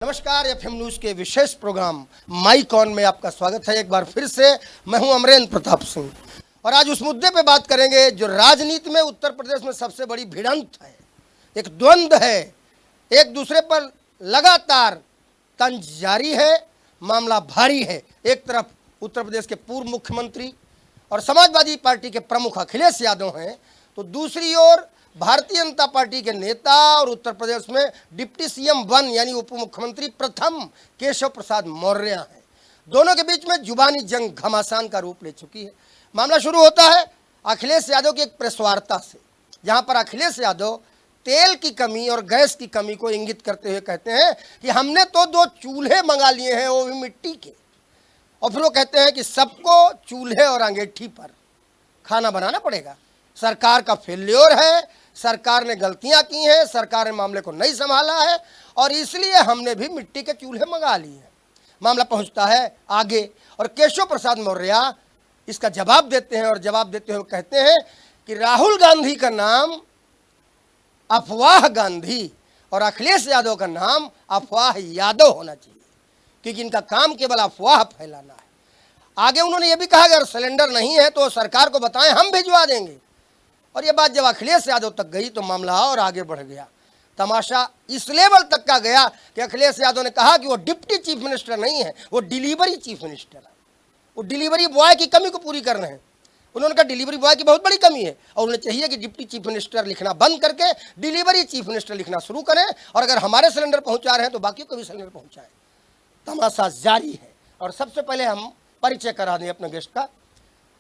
नमस्कार। FM news के विशेष programme mic on में आपका स्वागत है। एक बार फिर से मैं हूं अमरेंद्र प्रताप सिंह और आज उस मुद्दे पे बात करेंगे जो राजनीति में उत्तर प्रदेश में सबसे बड़ी भिड़ंत है, एक द्वंद्व है, एक दूसरे पर लगातार तंज जारी है, मामला भारी है। एक तरफ उत्तर प्रदेश के पूर्व मुख्यमंत्री और समाजवादी पार्टी के प्रमुख अखिलेश यादव हैं, तो दूसरी ओर भारतीय जनता पार्टी के नेता और उत्तर प्रदेश में डिप्टी सीएम 1 यानी उप मुख्यमंत्री प्रथम केशव प्रसाद मौर्य हैं। दोनों के बीच में जुबानी जंग घमासान का रूप ले चुकी है। मामला शुरू होता है अखिलेश यादव की एक प्रेस वार्ता से, जहां पर अखिलेश यादव तेल की कमी और गैस की कमी को इंगित करते हुए कहते हैं कि हमने तो 2 चूल्हे मंगा लिए हैं, वो भी मिट्टी के, और फिर वो कहते हैं कि सबको चूल्हे और अंगीठी पर खाना बनाना पड़ेगा। सरकार का फेल्योर है, सरकार ने गलतियां की हैं, सरकार ने मामले को नहीं संभाला है और इसलिए हमने भी मिट्टी के चूल्हे मंगा लिए हैं। मामला पहुंचता है आगे और केशव प्रसाद मौर्य इसका जवाब देते हैं और जवाब देते हुए कहते हैं कि राहुल गांधी का नाम अफवाह गांधी और अखिलेश यादव का नाम अफवाह यादव होना चाहिए, क्योंकि इनका काम केवल अफवाह फैलाना है। आगे उन्होंने ये भी कहा अगर सिलेंडर नहीं है तो सरकार को बताएं, हम भिजवा देंगे। और ये बात जब अखिलेश यादव तक गई तो मामला और आगे बढ़ गया। तमाशा इस लेवल तक का गया कि अखिलेश यादव ने कहा कि वो डिप्टी चीफ मिनिस्टर नहीं है, वो डिलीवरी चीफ मिनिस्टर है। वो डिलीवरी बॉय की कमी को पूरी कर रहे हैं। उन्होंने कहा डिलीवरी बॉय की बहुत बड़ी कमी है और उन्हें चाहिए कि डिप्टी चीफ मिनिस्टर लिखना बंद करके डिलीवरी चीफ मिनिस्टर लिखना शुरू करें, और अगर हमारे सिलेंडर पहुंचा रहे हैं तो बाकी को भी सिलेंडर पहुंचाएं। तमाशा जारी है। और सबसे पहले हम परिचय करा दें अपने गेस्ट का।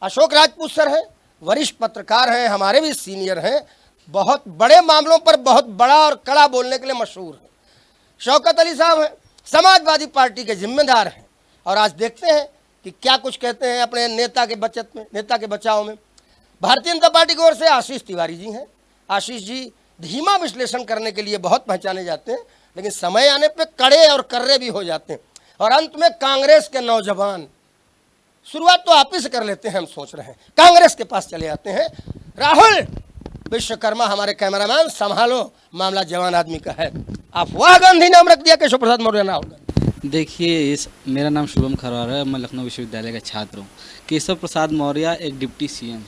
अशोक राजपूत सर हैं, वरिष्ठ पत्रकार हैं, हमारे भी सीनियर हैं, बहुत बड़े मामलों पर बहुत बड़ा और कड़ा बोलने के लिए मशहूर हैं। शौकत अली साहब हैं, समाजवादी पार्टी के जिम्मेदार हैं और आज देखते हैं कि क्या कुछ कहते हैं अपने नेता के बचाव में। भारतीय जनता पार्टी की ओर से आशीष तिवारी जी हैं। आशीष जी धीमा विश्लेषण करने के लिए बहुत पहचाने जाते हैं, लेकिन समय आने पर कड़े और कर्रे भी हो जाते हैं। और अंत में कांग्रेस के नौजवान, शुरुआत तो आप ही से कर लेते हैं, हम सोच रहे हैं कांग्रेस के पास चले आते हैं। राहुल विश्वकर्मा हमारे कैमरामैन, संभालो, मामला जवान आदमी का है। अफवाह गांधी नाम रख दिया केशव प्रसाद मौर्य नाम। देखिए, मेरा नाम शुभम खरवार है, मैं लखनऊ विश्वविद्यालय का छात्र हूँ। केशव प्रसाद मौर्य एक डिप्टी सीएम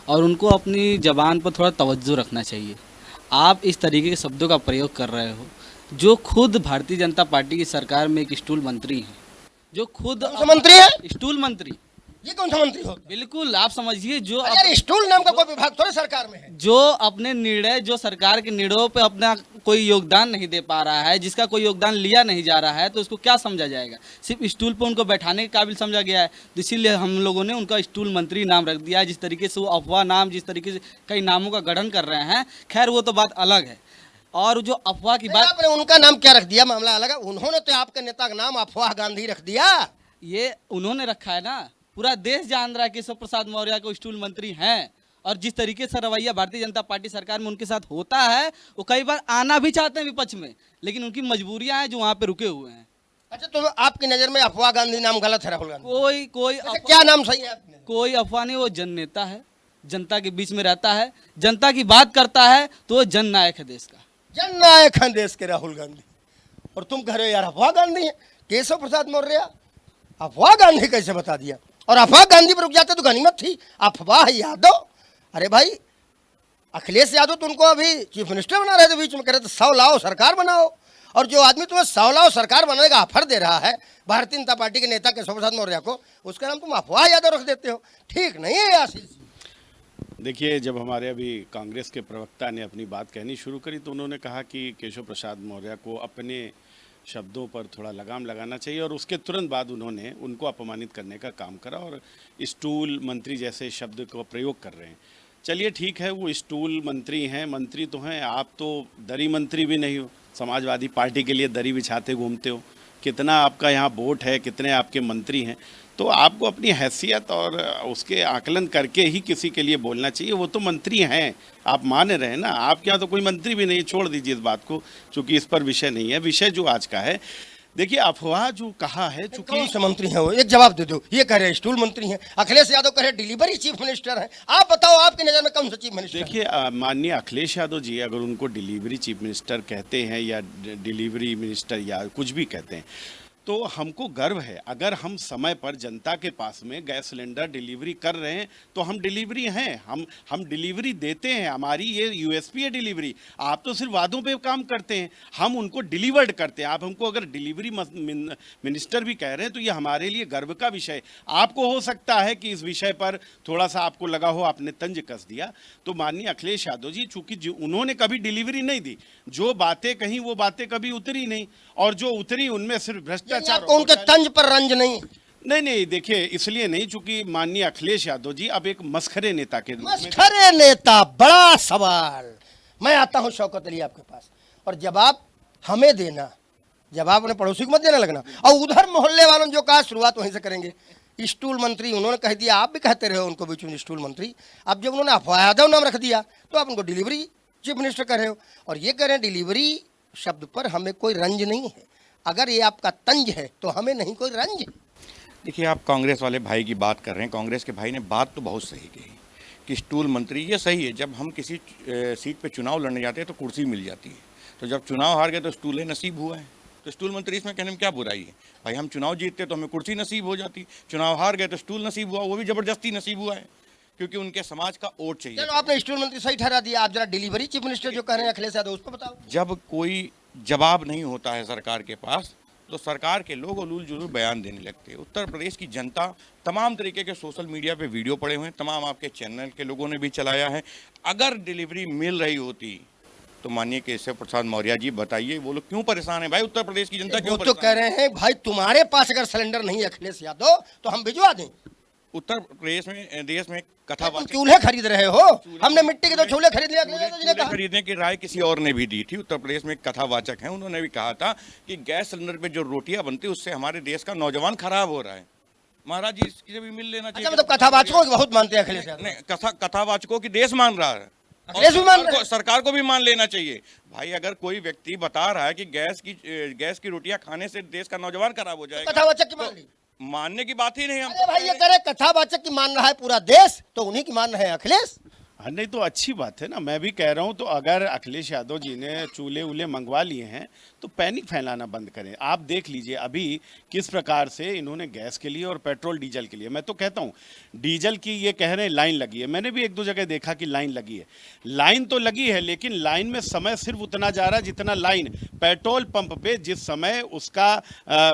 और उनको अपनी ज़बान पर थोड़ा तवज्जो रखना चाहिए। आप इस तरीके के शब्दों का प्रयोग कर रहे हो जो खुद भारतीय जनता पार्टी की सरकार में एक स्टूल मंत्री हैं, जो खुद मंत्री है, स्टूल मंत्री। ये कौन सा मंत्री होता है? बिल्कुल, आप समझिए जो यार स्टूल नाम का कोई विभाग थोड़े सरकार में है। जो अपने निर्णय, जो सरकार के निर्णयों पे अपना कोई योगदान नहीं दे पा रहा है, जिसका कोई योगदान लिया नहीं जा रहा है, तो उसको क्या समझा जाएगा? सिर्फ स्टूल पे उनको बैठाने के काबिल समझा गया है, तो इसीलिए हम लोगों ने उनका स्टूल मंत्री नाम रख दिया है। जिस तरीके से वो अफवाह नाम, जिस तरीके से कई नामों का गठन कर रहे हैं, खैर वो तो बात अलग है। और जो अफवाह की बात, आपने उनका नाम क्या रख दिया, मामला अलग है। उन्होंने तो आपके नेता का नाम अफवाह गांधी रख दिया। ये उन्होंने रखा है ना, पूरा देश जान रहा है केशव प्रसाद मौर्य को स्टूल मंत्री हैं। और जिस तरीके से रवैया भारतीय जनता पार्टी सरकार में उनके साथ होता है, वो कई बार आना भी चाहते हैं विपक्ष में, लेकिन उनकी मजबूरियां हैं जो वहाँ पे रुके हुए हैं। अच्छा, तो आपकी नजर में अफवाह गांधी नाम गलत है? राहुल गांधी कोई क्या नाम सही है? कोई अफवाह नहीं, वो जन नेता है, जनता के बीच में रहता है, जनता की बात करता है, तो वो जन नायक है देश का। जन नायक है देश के राहुल गांधी, और तुम कह रहे हो यार अफवाह गांधी है। केशव प्रसाद मौर्य अफवाह गांधी कैसे बता दिया? और अफवाह गांधी पर रुक जाते तो गनीमत थी। अफवाह यादव, अरे भाई अखिलेश यादव तो उनको अभी चीफ मिनिस्टर बना रहे थे, बीच में कह रहे थे 100 लाओ सरकार बनाओ, और जो आदमी तुम्हें 100 लाओ सरकार बनाने का ऑफर दे रहा है भारतीय जनता पार्टी के नेता केशव प्रसाद मौर्य को, उसका नाम तुम अफवाह यादव रख देते हो। ठीक नहीं है आशीष जी। देखिए, जब हमारे अभी कांग्रेस के प्रवक्ता ने अपनी बात कहनी शुरू करी तो उन्होंने कहा कि केशव प्रसाद मौर्य को अपने शब्दों पर थोड़ा लगाम लगाना चाहिए, और उसके तुरंत बाद उन्होंने उनको अपमानित करने का काम करा और स्टूल मंत्री जैसे शब्द को प्रयोग कर रहे हैं। चलिए ठीक है, वो स्टूल मंत्री हैं, मंत्री तो हैं, आप तो दरी मंत्री भी नहीं हो। समाजवादी पार्टी के लिए दरी बिछाते घूमते हो। कितना आपका यहाँ वोट है, कितने आपके मंत्री हैं, तो आपको अपनी हैसियत और उसके आकलन करके ही किसी के लिए बोलना चाहिए। वो तो मंत्री हैं, आप मान रहे हैं ना। आपके यहाँ तो कोई मंत्री भी नहीं, छोड़ दीजिए इस बात को, क्योंकि इस पर विषय नहीं है। विषय जो आज का है, देखिए अफवाह जो कहा है, कौन चूंकि से मंत्री हैं वो, एक जवाब दे दो। ये कह रहे हैं स्टूल मंत्री हैं, अखिलेश यादव कह रहे डिलीवरी चीफ मिनिस्टर हैं। आप बताओ आपकी नजर में कौन सा चीफ मिनिस्टर है? देखिए माननीय अखिलेश यादव जी अगर उनको डिलीवरी चीफ मिनिस्टर कहते हैं या डिलीवरी मिनिस्टर या कुछ भी कहते हैं, तो हमको गर्व है। अगर हम समय पर जनता के पास में गैस सिलेंडर डिलीवरी कर रहे हैं तो हम डिलीवरी हैं, हम डिलीवरी देते हैं, हमारी ये यूएसपी है डिलीवरी। आप तो सिर्फ वादों पे काम करते हैं, हम उनको डिलीवर्ड करते हैं। आप हमको अगर डिलीवरी मिनिस्टर भी कह रहे हैं तो ये हमारे लिए गर्व का विषय। आपको हो सकता है कि इस विषय पर थोड़ा सा आपको लगा हो आपने तंज कस दिया, तो माननीय अखिलेश यादव जी चूंकि उन्होंने कभी डिलीवरी नहीं दी, जो बातें कहीं वो बातें कभी उतरी नहीं, और जो उतरी उनमें सिर्फ भ्रष्टाचार। आपको उनके तंज पर रंज नहीं? नहीं देखिए इसलिए नहीं, चूंकि माननीय अखिलेश यादव जी अब एक मस्खरे नेता के रूप में। मस्खरे नेता, बड़ा सवाल। मैं आता हूं शौकत अली आपके पास, और जवाब हमें देना, जवाब अपने पड़ोसी को मत देने लगना। और उधर मोहल्ले वालों ने जो कहा शुरुआत वहीं से करेंगे। स्टूल मंत्री उन्होंने कह दिया, आप भी कहते रहे हो उनको बीच में स्टूल मंत्री। अब जब उन्होंने अफवाह यादव नाम रख दिया तो आप उनको डिलीवरी चीफ मिनिस्टर कर रहे हो, और ये कह रहे हैं डिलीवरी शब्द पर हमें कोई रंज नहीं है। अगर ये आपका तंज है तो हमें नहीं कोई रंज। देखिए आप कांग्रेस वाले भाई की बात कर रहे हैं, कांग्रेस के भाई ने बात तो बहुत सही कही कि स्टूल मंत्री, ये सही है। जब हम किसी सीट पे चुनाव लड़ने जाते हैं तो कुर्सी मिल जाती है, तो जब चुनाव हार गए तो स्टूल नसीब हुआ है। तो स्टूल मंत्री इसमें कहने में क्या बुराई है भाई? हम चुनाव जीतते तो हमें कुर्सी नसीब हो जाती, चुनाव हार गए तो स्टूल नसीब हुआ, वो भी ज़बरदस्ती नसीब हुआ है क्योंकि उनके समाज का वोट चाहिए। चलो आपने स्टूल मंत्री सही ठहरा दिया, आप जरा डिलीवरी चीफ मिनिस्टर जो कह रहे हैं अखिलेश यादव उस पर बताओ। जब कोई जवाब नहीं होता है सरकार के पास तो सरकार के लोग उलूल जुलूल बयान देने लगते हैं। उत्तर प्रदेश की जनता तमाम तरीके के सोशल मीडिया पे वीडियो पड़े हुए हैं, तमाम आपके चैनल के लोगों ने भी चलाया है। अगर डिलीवरी मिल रही होती तो माननीय केशव प्रसाद मौर्य जी बताइए वो लोग क्यों परेशान है भाई? उत्तर प्रदेश की जनता क्यों वो तो कह रहे हैं भाई तुम्हारे पास अगर सिलेंडर नहीं है अखिलेश यादव तो हम भिजवा दें। उत्तर प्रदेश में देश में कथावाचक चूल्हे खरीद रहे हो, हमने मिट्टी के तो चूल्हे खरीद लिया अखिलेश यादव जी ने कहा। खरीदने की राय किसी और ने भी दी थी। उत्तर प्रदेश में एक कथावाचक हैं, उन्होंने भी कहा था कि गैस सिलेंडर पे जो रोटियां बनती है उससे हमारे देश का नौजवान खराब हो रहा है। महाराज जी इसकी भी मिल लेना चाहिए। मतलब कथावाचकों को बहुत मानते हैं अखिलेश यादव। नहीं, कथावाचकों की देश मान रहा है, अखिलेश भी मान रहे हैं। सरकार को भी मान लेना चाहिए भाई। अगर कोई व्यक्ति बता रहा है कि गैस की रोटियां खाने से देश का नौजवान खराब हो जाएगा, कथावाचक की मान ली, मानने की बात ही नहीं। हम अरे भाई ये करे कथावाचक की मान रहा है पूरा देश, तो उन्हीं की मान रहे हैं अखिलेश। हाँ नहीं तो अच्छी बात है ना। मैं भी कह रहा हूँ तो अगर अखिलेश यादव जी ने चूल्हे उल्हे मंगवा लिए हैं तो पैनिक फैलाना बंद करें। आप देख लीजिए अभी किस प्रकार से इन्होंने गैस के लिए और पेट्रोल डीजल के लिए, मैं तो कहता हूँ डीजल की ये कह रहे हैं लाइन लगी है, मैंने भी एक दो जगह देखा कि लाइन लगी है। लाइन तो लगी है लेकिन लाइन में समय सिर्फ उतना जा रहा है जितना लाइन पेट्रोल पंप पे जिस समय उसका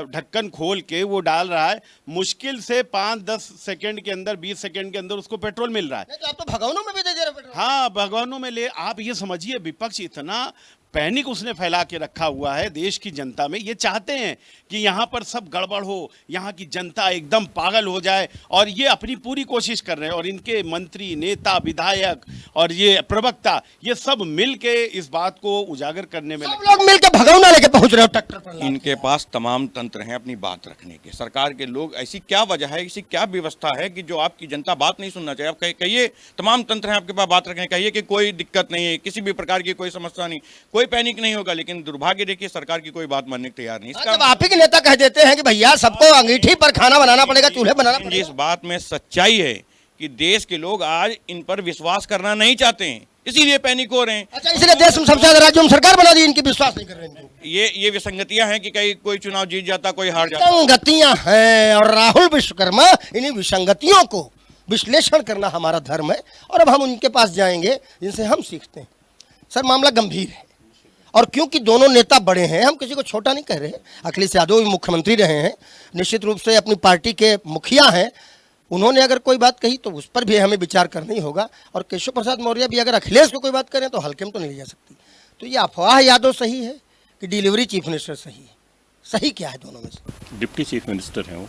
ढक्कन खोल के वो डाल रहा है, मुश्किल से 5-10 सेकेंड के अंदर 20 सेकेंड के अंदर उसको पेट्रोल मिल रहा है। नहीं तो आप तो भगवानों में भी दे रहे पेट्रोल। हाँ भगवानों में ले। आप ये समझिए विपक्ष इतना पैनिक उसने फैला के रखा हुआ है देश की जनता में। ये चाहते हैं कि यहाँ पर सब गड़बड़ हो, यहाँ की जनता एकदम पागल हो जाए, और ये अपनी पूरी कोशिश कर रहे हैं। और इनके मंत्री, नेता, विधायक और ये प्रवक्ता ये सब मिल के इस बात को उजागर करने में सब लोग मिलकर भगौना लेके पहुंच रहे हो ट्रैक्टर पर। इनके पास तमाम तंत्र हैं अपनी बात रखने के। सरकार के लोग, ऐसी क्या वजह है, ऐसी क्या व्यवस्था है कि जो आपकी जनता बात नहीं सुनना चाहिए? आप कहिए तमाम तंत्र हैं आपके पास बात रखने, कहिए कि कोई दिक्कत नहीं है, किसी भी प्रकार की कोई समस्या नहीं, कोई पैनिक नहीं होगा। लेकिन दुर्भाग्य देखिए सरकार की कोई बात मानने को तैयार नहीं। जब आप ही के नेता कह देते हैं कि भैया सबको अंगीठी पर खाना बनाना पड़ेगा, चूल्हे बनाना पड़ेगा। इस बात में सच्चाई है कि देश के लोग आज इन पर विश्वास करना नहीं चाहते हैं, इसीलिए पैनिक हो रहे हैं। अच्छा, इसलिए देश में सबसे ज्यादा राज्यों में सरकार बना दी, इनकी विश्वास नहीं कर रहे हैं। ये विसंगतियां हैं कि कहीं कोई चुनाव जीत जाता, कोई हार जाता। विसंगतियां हैं और राहुल विश्वकर्मा इन्हीं विसंगतियों को विश्लेषण करना हमारा धर्म है, और अब हम उनके पास जाएंगे जिनसे हम सीखते हैं। सर मामला गंभीर है, और क्योंकि दोनों नेता बड़े हैं, हम किसी को छोटा नहीं कह रहे। अखिलेश यादव भी मुख्यमंत्री रहे हैं, निश्चित रूप से अपनी पार्टी के मुखिया हैं, उन्होंने अगर कोई बात कही तो उस पर भी हमें विचार करना ही होगा। और केशव प्रसाद मौर्य भी अगर अखिलेश को कोई बात करें तो हल्के में तो नहीं ली जा सकती। तो ये अफवाह यादव सही है कि डिलीवरी चीफ मिनिस्टर सही है? सही क्या है दोनों में से? डिप्टी चीफ मिनिस्टर हैं वो,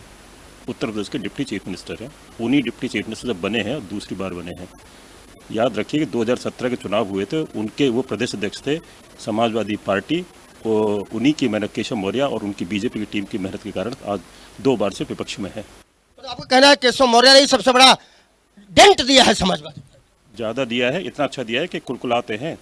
उत्तर प्रदेश के डिप्टी चीफ मिनिस्टर हैं। उन्हीं डिप्टी चीफ मिनिस्टर जब बने हैं और दूसरी बार बने हैं। याद रखिए कि 2017 के चुनाव हुए थे, उनके वो प्रदेश अध्यक्ष थे समाजवादी पार्टी, और उन्हीं की मेहनत, केशव मौर्य और उनकी बीजेपी की टीम की मेहनत के कारण आज 2 बार से विपक्ष में है। तो आपको कहना है केशव मौर्य ने सबसे बड़ा डेंट दिया है समाजवादी? ज़्यादा दिया है, इतना अच्छा दिया है कि कुलकुलाते हैं।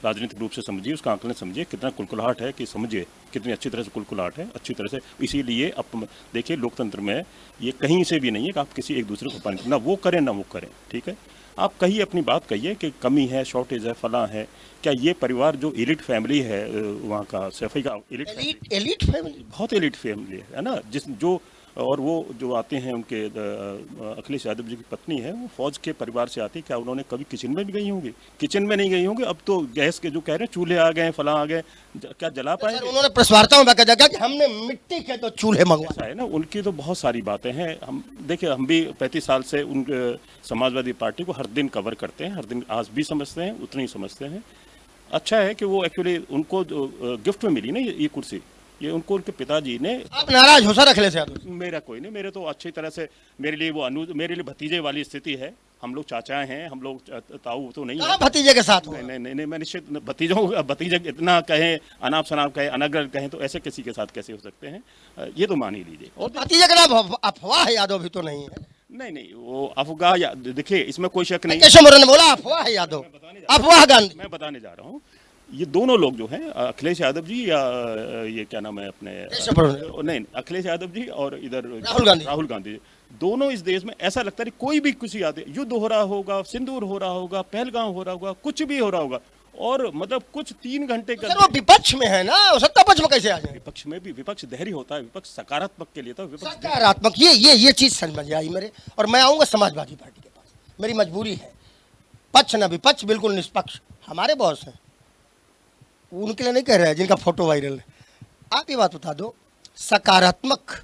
राजनीतिक रूप से समझिए, उसका आंकलन समझिए, कितना कुलकुलाहट है कि समझिए कितनी अच्छी तरह से कुलकुलाहट है, अच्छी तरह से। इसीलिए अब देखिए लोकतंत्र में ये कहीं से भी नहीं है कि आप किसी एक दूसरे को पानी ना वो करें ना वो करें, ठीक है। आप कहिए अपनी बात कहिए कि कमी है, शॉर्टेज है, फला है। क्या ये परिवार जो एलिट फैमिली है वहाँ का सैफई का एलिट फैमिली, बहुत एलिट फैमिली है ना, जिस जो और वो जो आते हैं उनके अखिलेश यादव जी की पत्नी है वो फौज के परिवार से आती है। क्या उन्होंने कभी किचन में भी गई होंगी? किचन में नहीं गई होंगी। अब तो गैस के जो कह रहे हैं चूल्हे आ गए, फला आ गए, क्या जला पाए? उन्होंने प्रेस वार्ता में कहा कि हमने मिट्टी के तो चूल्हे मंगवाए। ऐसा है ना, उनकी तो बहुत सारी बातें हैं। हम देखिए, हम भी 35 साल से उन समाजवादी पार्टी को हर दिन कवर करते हैं, हर दिन आज भी समझते हैं, उतनी ही समझते हैं। अच्छा है कि वो एक्चुअली उनको गिफ्ट में मिली ना ये कुर्सी, ये उनको उनके पिताजी ने। आप नाराज हो सर अखिलेश यादव? मेरा कोई नहीं, मेरे तो अच्छी तरह से मेरे लिए वो मेरे लिए भतीजे वाली स्थिति है। हम लोग चाचा हैं, हम लोग ताऊ तो नहीं है। भतीजे के साथ हो? नहीं, मैं निश्चित भतीजे इतना कहें, अनाप शनाप कहें, अनगर कहें तो ऐसे किसी के साथ कैसे हो सकते हैं, ये तो मान ही लीजिए। और भतीजे का नाम अफवाह यादव भी तो नहीं है? नहीं, वो अफवाह देखिए, इसमें कोई शक नहीं। केशव मोरे ने बोला अफवाह यादव, अफवाह गांधी। मैं बताने जा रहा हूँ, ये दोनों लोग जो हैं, अखिलेश यादव जी या ये क्या नाम है अपने, नहीं, अखिलेश यादव जी और इधर राहुल गांधी, दोनों इस देश में ऐसा लगता है कोई भी कुछ याद है, युद्ध हो रहा होगा, सिंदूर हो रहा होगा, पहलगाम हो रहा होगा, कुछ भी हो रहा होगा, और मतलब कुछ 3 घंटे का। वो विपक्ष में है ना, सत्ता पक्ष में कैसे आ जाए? विपक्ष में भी विपक्ष धैर्य होता है, विपक्ष सकारात्मक के लिए था, विपक्ष सकारात्मक। ये चीज समझ आई मेरे। और मैं आऊंगा समाजवादी पार्टी के पास, मेरी मजबूरी है। पक्ष न विपक्ष, बिल्कुल निष्पक्ष हमारे बॉस हैं, उनके लिए नहीं कह रहे हैं जिनका फोटो वायरल है। आप ये बात बता दो, सकारात्मक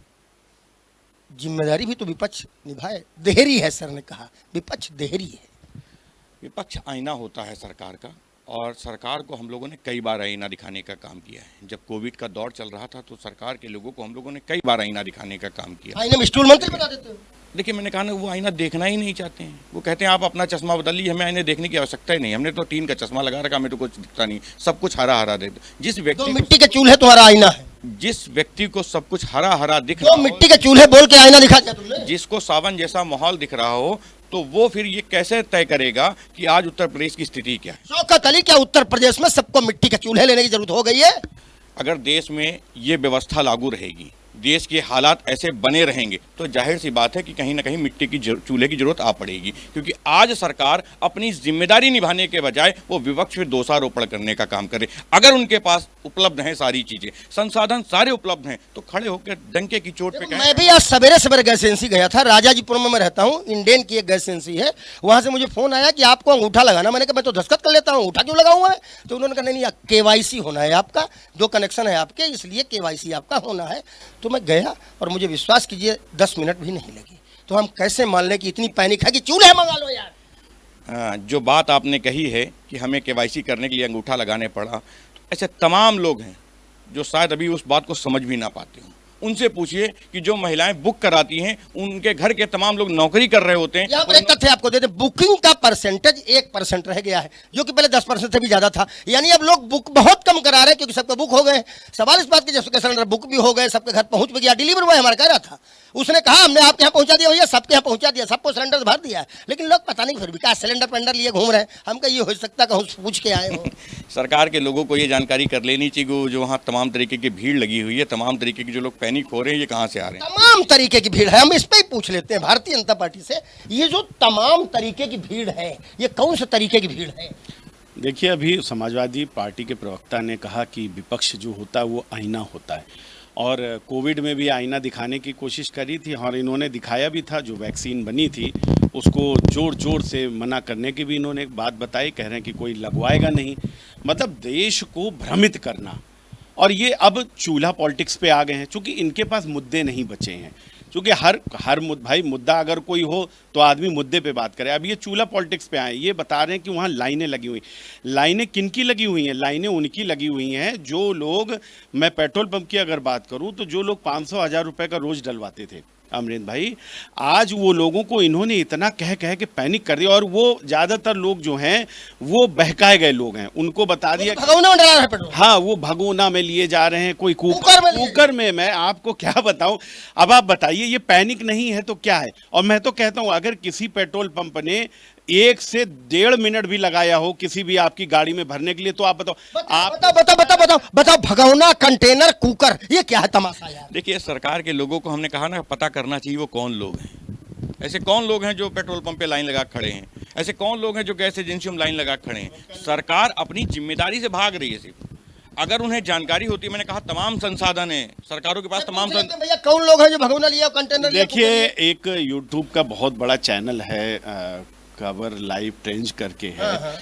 जिम्मेदारी भी तो विपक्ष निभाए। देहरी है सर ने कहा, विपक्ष देहरी है। विपक्ष आईना होता है सरकार का, और सरकार को हम लोगों ने कई बार आईना दिखाने का काम किया है। जब कोविड का दौर चल रहा था तो सरकार के लोगों को हम लोगों ने कई बार आईना दिखाने का काम किया। आईने में स्टूल मंत्री बता देते हो? देखिए, मैंने कहा ना, वो आईना देखना ही नहीं चाहते हैं। वो कहते हैं आप अपना चश्मा बदल लीजिए, हमें आईने देखने की आवश्यकता ही नहीं, हमने तो टीन का चश्मा लगा रखा, हमें तो कुछ दिखता नहीं, सब कुछ हरा हरा दे दो। जिस व्यक्ति मिट्टी के चूल्हे तुम्हारा आईना है, जिस व्यक्ति को सब कुछ हरा हरा दिख रहा हो, मिट्टी के चूल्हे बोल के आईना दिखा दिया तुमने। जिसको सावन जैसा माहौल दिख रहा हो, तो वो फिर ये कैसे तय करेगा कि आज उत्तर प्रदेश की स्थिति क्या है? शौकत अली, क्या उत्तर प्रदेश में सबको मिट्टी के चूल्हे लेने की जरूरत हो गई है? अगर देश में ये व्यवस्था लागू रहेगी, देश के हालात ऐसे बने रहेंगे, तो जाहिर सी बात है कि कहीं ना कहीं मिट्टी की चूल्हे की जरूरत आ पड़ेगी। क्योंकि आज सरकार अपनी जिम्मेदारी निभाने के बजाय वो विपक्ष पे दोषारोपण करने का काम करे। अगर उनके पास उपलब्ध हैं सारी चीजें, संसाधन सारे उपलब्ध हैं, तो खड़े होकर डंके की चोट पे कहें। मैं भी आज सवेरे सवेरे गैस एजेंसी गया था, राजाजीपुर में मैं रहता हूँ, इंडेन की एक गैस एजेंसी है, वहां से मुझे फोन आया कि आपको अंगूठा लगाना। मैंने कहा मैं तो दस्तखत कर लेता हूँ, अंगूठा क्यों लगाऊंगा मैं? तो उन्होंने कहा नहीं, KYC होना है आपका, 2 कनेक्शन है आपके, इसलिए KYC आपका होना है। तो मैं गया और मुझे विश्वास कीजिए 10 मिनट भी नहीं लगी। तो हम कैसे मान लें कि इतनी पैनिक है कि चूल्हे मंगा लो यार। जो बात आपने कही है कि हमें KYC करने के लिए अंगूठा लगाने पड़ा, तो ऐसे तमाम लोग हैं जो शायद अभी उस बात को समझ भी ना पाते हों। उनसे पूछिए कि जो महिलाएं बुक कराती हैं, उनके घर के तमाम लोग नौकरी कर रहे होते हैं। यहाँ पर एक तथ्य आपको दे दें, बुकिंग का परसेंटेज 1% रह गया है, जो कि पहले 10% से भी ज्यादा था। यानी अब लोग बुक बहुत कम करा रहे हैं, क्योंकि सबके बुक हो गए। सवाल इस बात की, सबके सिलेंडर बुक भी हो गए, सबके घर पहुंच भी गया। डिलीवरी बॉय हमारा कह रहा था, उसने कहा हमने आपके यहाँ पहुंचा दिया भैया, सबके यहाँ पहुंचा दिया, सबको सिलेंडर भर दिया। लेकिन लोग पता नहीं फिर भी क्या सिलेंडर पेंडर लिए घूम रहे हैं। हम कहा ये हो सकता कहूँ पूछ के आए हो। सरकार के लोगों को ये जानकारी कर लेनी चाहिए जो वहाँ तमाम तरीके की भीड़ लगी हुई है, तमाम तरीके के जो लोग पैनिक हो रहे हैं, ये कहाँ से आ रहे हैं? तमाम तरीके की भीड़ है। हम इस पे ही पूछ लेते हैं भारतीय जनता पार्टी से, ये जो तमाम तरीके की भीड़ है, ये कौन से तरीके की भीड़ है? देखिए, अभी समाजवादी पार्टी के प्रवक्ता ने कहा कि विपक्ष जो होता है वो आईना होता है, और कोविड में भी आईना दिखाने की कोशिश करी थी, और इन्होंने दिखाया भी था। जो वैक्सीन बनी थी उसको जोर जोर से मना करने की भी इन्होंने एक बात बताई, कह रहे हैं कि कोई लगवाएगा नहीं। मतलब देश को भ्रमित करना। और ये अब चूल्हा पॉलिटिक्स पे आ गए हैं, क्योंकि इनके पास मुद्दे नहीं बचे हैं। क्योंकि हर भाई मुद्दा अगर कोई हो तो आदमी मुद्दे पे बात करे। अब ये चूल्हा पॉलिटिक्स पे आए, ये बता रहे हैं कि वहाँ लाइनें लगी हुई। लाइनें किनकी लगी हुई हैं? लाइनें उनकी लगी हुई हैं जो लोग, मैं पेट्रोल पंप की अगर बात करूँ तो जो लोग 500-1000 रुपये का रोज़ डलवाते थे, अमरीन भाई, आज वो लोगों को इन्होंने इतना कह के पैनिक कर दिया। और वो ज़्यादातर लोग जो हैं वो बहकाए गए लोग हैं, उनको बता दिया भगोना में डला रहा है पेट्रोल। हाँ, वो भगोना में लिए जा रहे हैं, कोई कुकर में। मैं आपको क्या बताऊं। अब आप बताइए, ये पैनिक नहीं है तो क्या है? और मैं तो कहता हूं, अगर किसी पेट्रोल पंप ने 1 से 1.5 मिनट भी लगाया हो किसी भी आपकी गाड़ी में भरने के लिए, तो आप बताओ बताओ भगौना, कंटेनर, कुकर, ये क्या है तमाशा यार? देखिए, सरकार के लोगों को हमने कहा ना, पता करना चाहिए वो कौन लोग हैं। ऐसे कौन लोग हैं जो पेट्रोल पंप पे लाइन लगा खड़े हैं? ऐसे कौन लोग हैं जो गैस एजेंसियों में लाइन लगा खड़े हैं? सरकार अपनी जिम्मेदारी से भाग रही है। सिर्फ अगर उन्हें जानकारी होती, मैंने कहा तमाम संसाधन है सरकारों के पास, तमाम भैया कौन लोग हैं जो भगौना लिया, कंटेनर लिया? देखिए, एक यूट्यूब का बहुत बड़ा चैनल है, कवर लाइव ट्रेंज करके है।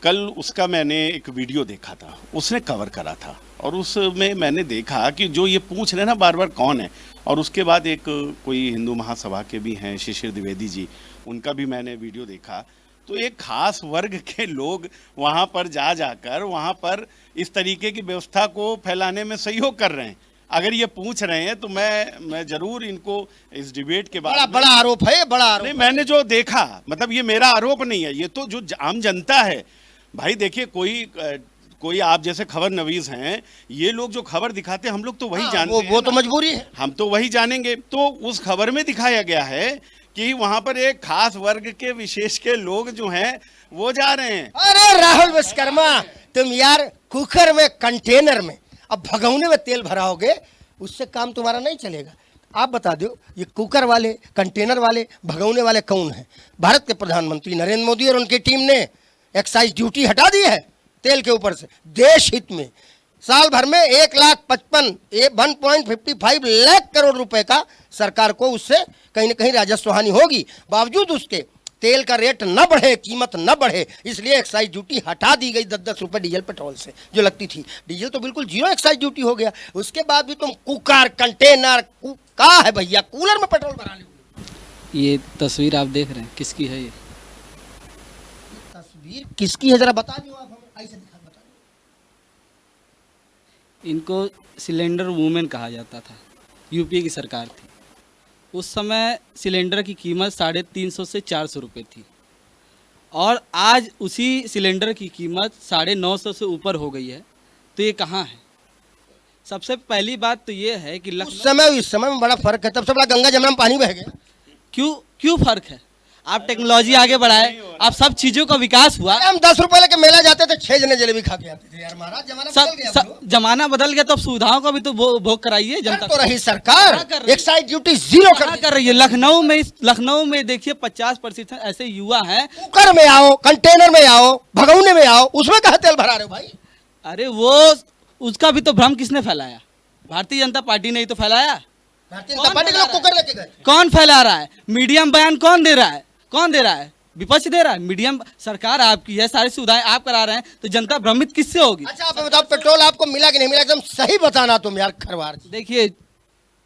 कल उसका मैंने एक वीडियो देखा था, उसने कवर करा था, और उसमें मैंने देखा कि जो ये पूछ रहे ना बार बार कौन है, और उसके बाद एक कोई हिंदू महासभा के भी हैं शिशिर द्विवेदी जी, उनका भी मैंने वीडियो देखा। तो एक खास वर्ग के लोग वहाँ पर जाकर वहाँ पर इस तरीके की व्यवस्था को फैलाने में सहयोग कर रहे हैं। अगर ये पूछ रहे हैं तो मैं जरूर इनको इस डिबेट के बाद बड़ा आरोप है, बड़ा आरोप नहीं, मैंने जो देखा, मतलब ये मेरा आरोप नहीं है, ये तो जो आम जनता है भाई। देखिए, कोई आप जैसे खबर नवीज हैं, ये लोग जो खबर दिखाते हैं हम लोग तो वही जानते हैं, वो तो मजबूरी है, हम तो वही जानेंगे। तो उस खबर में दिखाया गया है कि वहां पर एक खास वर्ग के विशेष के लोग जो हैं वो जा रहे हैं। अरे राहुल विश्वकर्मा, तुम यार कुकर में, कंटेनर में, अब भगौने में तेल भराओगे, उससे काम तुम्हारा नहीं चलेगा। आप बता दो, ये कुकर वाले, कंटेनर वाले, भगौने वाले कौन हैं? भारत के प्रधानमंत्री नरेंद्र मोदी और उनकी टीम ने एक्साइज ड्यूटी हटा दी है तेल के ऊपर से, देश हित में। साल भर में 1,55 लाख करोड़ रुपए का सरकार को उससे कहीं ना कहीं राजस्व हानि होगी। बावजूद उसके तेल का रेट न बढ़े, कीमत न बढ़े, इसलिए एक्साइज ड्यूटी हटा दी गई 10-10 रुपए डीजल पेट्रोल से जो लगती थी। डीजल तो बिल्कुल जीरो एक्साइज ड्यूटी हो गया। उसके बाद भी तुम कुकर, कंटेनर, का है भैया, कूलर में पेट्रोल भरा लो। ये तस्वीर आप देख रहे हैं, किसकी है ये? तस्वीर किसकी है जरा बता दो आप हमें, ऐसे दिखा बता दो। इनको सिलेंडर वूमेन कहा जाता था, यूपीए की सरकार थी। उस समय सिलेंडर की कीमत 350 से 400 रुपये थी, और आज उसी सिलेंडर की कीमत 950 से ऊपर हो गई है। तो ये कहाँ है? सबसे पहली बात तो ये है कि उस समय इस समय में बड़ा फर्क है। तब से बड़ा गंगा जमुना में पानी बह गया। क्यों फर्क है? आप टेक्नोलॉजी आगे बढ़ाए, आप सब चीजों का विकास हुआ। हम 10 रुपए लेके मेला जाते थे, 6 जने जलेबी खा के आते थे यार। महाराज जमाना बदल गया, जमाना बदल गया, तो अब सुविधाओं का भी तो भोग कराइए जनता तो रही सरकार एक्साइज ड्यूटी जीरो कर रही है। लखनऊ में देखिए 50% ऐसे युवा हैं। कुकर में आओ, कंटेनर में आओ, भगौने में आओ, उसमें कहा तेल भरा रहे हो भाई? अरे वो उसका भी तो भ्रम किसने फैलाया? भारतीय जनता पार्टी ने ही तो फैलाया। भारतीय जनता पार्टी के लोग कुकर लेके गए। कौन फैला रहा है? मीडियम बयान कौन दे रहा है? विपक्ष दे रहा है। मीडियम सरकार आपकी है, सारी सुविधाएं आप करा रहे हैं, तो जनता भ्रमित किससे होगी? अच्छा आप बताओ, पेट्रोल आपको मिला कि नहीं मिला? एकदम सही बताना तुम यार खरवार। देखिए,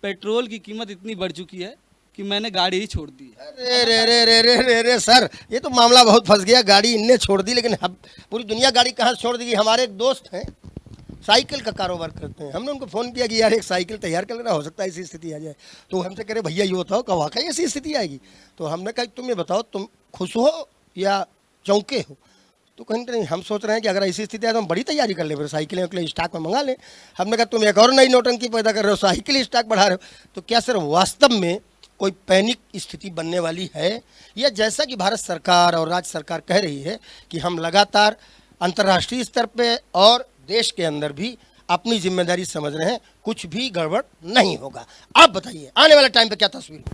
पेट्रोल की कीमत इतनी बढ़ चुकी है कि मैंने गाड़ी ही छोड़ दी है। अरे सर, ये तो मामला बहुत फंस गया। गाड़ी इनने छोड़ दी, लेकिन पूरी दुनिया गाड़ी कहाँ छोड़ दी? हमारे एक दोस्त हैं, साइकिल का कारोबार करते हैं। हमने उनको फ़ोन किया कि यार एक साइकिल तैयार कर लेना, हो सकता है ऐसी स्थिति आ जाए। तो हमसे कह रहे भैया ये बताओ कि वाकई ऐसी स्थिति आएगी? तो हमने कहा तुम ये बताओ, तुम खुश हो या चौंके हो? तो कहीं नहीं, हम सोच रहे हैं कि अगर ऐसी स्थिति आए तो हम बड़ी तैयारी कर ले, फिर साइकिलें के लिए स्टॉक में मंगा लें। हमने कहा तुम एक और नई नौटंकी पैदा कर रहे हो, साइकिल स्टॉक बढ़ा रहे हो। तो क्या सर वास्तव में कोई पैनिक स्थिति बनने वाली है, या जैसा कि भारत सरकार और राज्य सरकार कह रही है कि हम लगातार अंतर्राष्ट्रीय स्तर पे और देश के अंदर भी अपनी जिम्मेदारी समझ रहे हैं, कुछ भी गड़बड़ नहीं होगा? आप बताइए आने वाले टाइम पे क्या तस्वीर?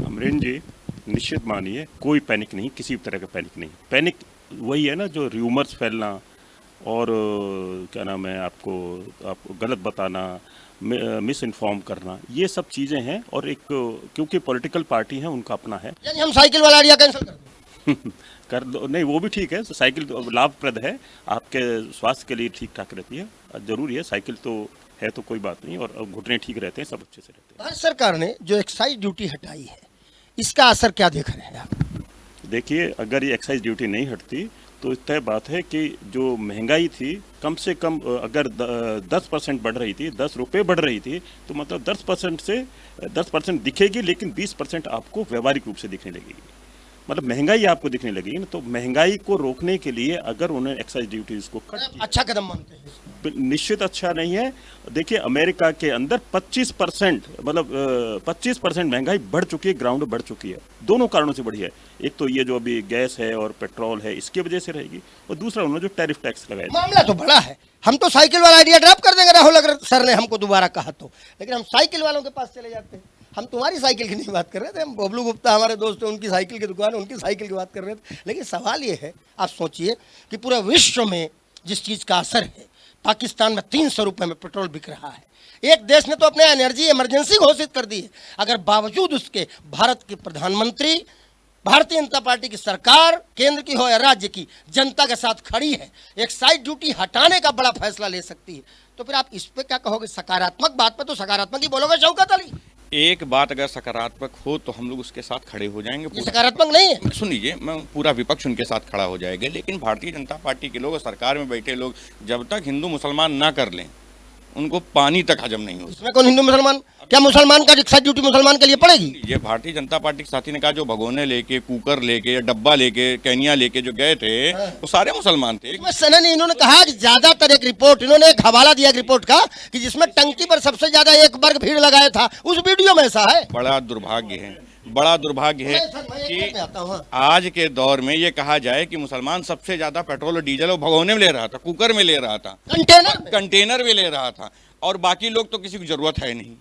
अमरीन जी, निश्चित मानिए कोई पैनिक नहीं, किसी भी तरह का पैनिक नहीं। पैनिक वही है ना जो र्यूमर्स फैलना और क्या नाम है, आपको गलत बताना, मिस इन्फॉर्म करना, ये सब चीज़ें हैं। और एक क्योंकि पॉलिटिकल पार्टी है, उनका अपना है। यानी हम साइकिल वाला आइडिया कैंसिल कर दें? कर दो, नहीं वो भी ठीक है। साइकिल तो लाभप्रद है, आपके स्वास्थ्य के लिए ठीक ठाक रहती है, जरूरी है। साइकिल तो है तो कोई बात नहीं, और घुटने ठीक रहते हैं, सब अच्छे से रहते हैं। भारत सरकार ने जो एक्साइज ड्यूटी हटाई है, इसका असर क्या देख रहे हैं आप? देखिए, अगर ये एक्साइज ड्यूटी नहीं हटती तो तय बात है कि जो महंगाई थी, कम से कम अगर 10% बढ़ रही थी, 10 रुपये बढ़ रही थी, तो मतलब 10% से 10% दिखेगी, लेकिन 20% आपको व्यवहारिक रूप से दिखने लगेगी। मतलब महंगाई आपको दिखने लगेगी ना, तो महंगाई को रोकने के लिए अगर उन्होंने एक्साइज ड्यूटीज को कट किया, अच्छा कदम मानते हैं इसको। निश्चित अच्छा नहीं है। देखिए अमेरिका के अंदर 25% मतलब 25% महंगाई बढ़ चुकी है, ग्राउंड बढ़ चुकी है। दोनों कारणों से बढ़ी है। एक तो ये जो अभी गैस है और पेट्रोल है, इसकी वजह से रहेगी, और दूसरा उन्होंने जो टैरिफ टैक्स लगाया। मामला तो बड़ा है। हम तो साइकिल वाला आइडिया ड्रॉप कर देंगे राहुल, अगर सर ने हमको दोबारा कहा तो, लेकिन हम साइकिल वालों के पास चले जाते हैं। हम तुम्हारी साइकिल की नहीं बात कर रहे थे, हम बबलू गुप्ता हमारे दोस्त हैं, उनकी साइकिल की दुकान, उनकी साइकिल की बात कर रहे थे। लेकिन सवाल ये है, आप सोचिए कि पूरे विश्व में जिस चीज़ का असर है, पाकिस्तान में 300 रुपये में पेट्रोल बिक रहा है। एक देश ने तो अपने एनर्जी इमरजेंसी घोषित कर दी है, अगर बावजूद उसके भारत के प्रधानमंत्री, भारतीय जनता पार्टी की सरकार, केंद्र की हो या राज्य की, जनता के साथ खड़ी है, एक्साइज ड्यूटी हटाने का बड़ा फैसला ले सकती है, तो फिर आप इस पे क्या कहोगे? सकारात्मक बात पे तो सकारात्मक ही बोलोगे शौकत अली। एक बात अगर सकारात्मक हो तो हम लोग उसके साथ खड़े हो जाएंगे। ये सकारात्मक नहीं है। सुन लीजिए, मैं पूरा विपक्ष उनके साथ खड़ा हो जाएगा, लेकिन भारतीय जनता पार्टी के लोग और सरकार में बैठे लोग जब तक हिंदू मुसलमान ना कर लें, उनको पानी तक हजम नहीं होता। इसमें कौन हिंदू मुसलमान? क्या मुसलमान का एक्साइज ड्यूटी मुसलमान के लिए पड़ेगी? ये भारतीय जनता पार्टी के साथी ने कहा जो भगोने लेके, कुकर लेके या डब्बा लेके, कैनिया लेके जो गए थे, वो सारे मुसलमान थे। इसमें सनन इन्होंने कहा कि ज्यादातर, एक रिपोर्ट इन्होंने एक हवाला दिया एक रिपोर्ट का कि जिसमें टंकी पर सबसे ज्यादा एक वर्ग भीड़ लगाया था, उस वीडियो में ऐसा है। बड़ा दुर्भाग्य है, बड़ा दुर्भाग्य है कि आज के दौर में ये कहा जाए कि मुसलमान सबसे ज्यादा पेट्रोल और डीजल वो भगोने में ले रहा था, कुकर में ले रहा था, कंटेनर में ले रहा था, और बाकी लोग तो किसी की जरूरत है नहीं।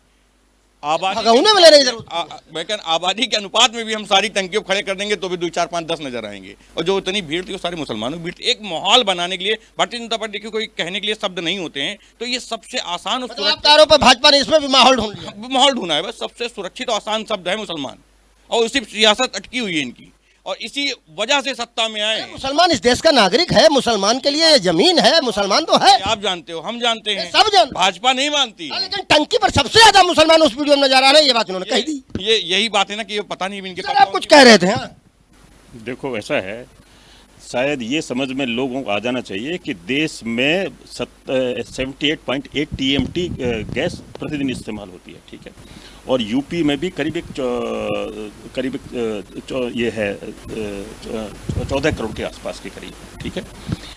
भगोने में ले रही जरूरत, लेकिन आबादी के अनुपात में भी हम सारी टंकियों खड़े कर देंगे तो भी 2, 4, 5, 10 नजर आएंगे, और जो इतनी भीड़ थी वो सारे मुसलमानों की भीड़ थी। एक माहौल बनाने के लिए भारतीय जनता पार्टी के कोई कहने के लिए शब्द नहीं होते हैं, तो ये सबसे आसान और मतलब पर भाजपा ने इसमें भी माहौल ढूंढ लिया। माहौल ढूंढा है, बस सबसे सुरक्षित और आसान शब्द है मुसलमान, और उसी सियासत अटकी हुई है इनकी, और इसी वजह से सत्ता में आए। मुसलमान इस देश का नागरिक है, मुसलमान के लिए ये जमीन है, मुसलमान तो है। आप जानते हो, हम जानते हैं, सब जानते, भाजपा नहीं मानती। लेकिन टंकी पर सबसे ज्यादा मुसलमान उस वीडियो में नजर आ रहे हैं, ये बात उन्होंने कही थी। ये यही बात है ना कि ये पता नहीं इनके आप कुछ कह रहे थे। हाँ, देखो ऐसा है, शायद ये समझ में लोगों को आ जाना चाहिए कि देश में 78.8 TMT गैस प्रतिदिन इस्तेमाल होती है, ठीक है, और यूपी में भी करीब ये है 14 करोड़ के आसपास के करीब, ठीक है।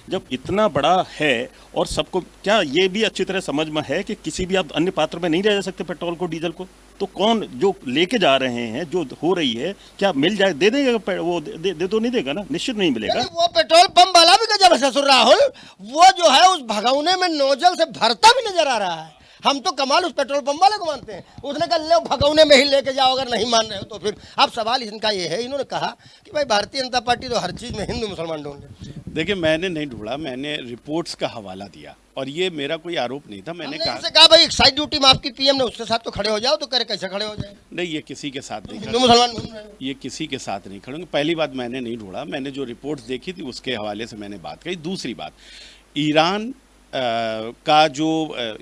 जब इतना बड़ा है और सबको, क्या ये भी अच्छी तरह समझ में है कि किसी भी आप अन्य पात्र में नहीं ले जा सकते पेट्रोल को, डीजल को, तो कौन जो लेके जा रहे हैं, जो हो रही है, क्या मिल जाए, दे देगा वो, दे तो नहीं देगा ना, निश्चित नहीं मिलेगा। वो पेट्रोल पंप वाला भी गजब है ससुर राहुल, वो जो है उस भगौने में नोजल से भरता भी नजर आ रहा है। हम तो कमाल उस पेट्रोल पंप वाले को मानते हैं, उसने कहा ले भगौने में ही लेके जाओ, अगर नहीं मान रहे हो तो फिर। अब सवाल इनका ये है, इन्होंने कहा कि भाई भारतीय जनता पार्टी तो हर चीज में हिंदू मुसलमान ढूंढ लेती है। देखिए, मैंने नहीं ढूंढा, मैंने रिपोर्ट्स का हवाला दिया, और ये मेरा कोई आरोप नहीं था। मैंने कहा भाई एक्साइज ड्यूटी माफ की पीएम ने, उसके साथ तो खड़े हो जाओ, तो करे कैसे खड़े हो जाए? नहीं, ये किसी के साथ नहीं, हिंदू मुसलमान ढूंढ रहे हो, ये किसी के साथ नहीं खड़े। पहली बात, मैंने नहीं ढूंढा, मैंने जो रिपोर्ट्स देखी थी उसके हवाले से मैंने बात कही। दूसरी बात, ईरान का जो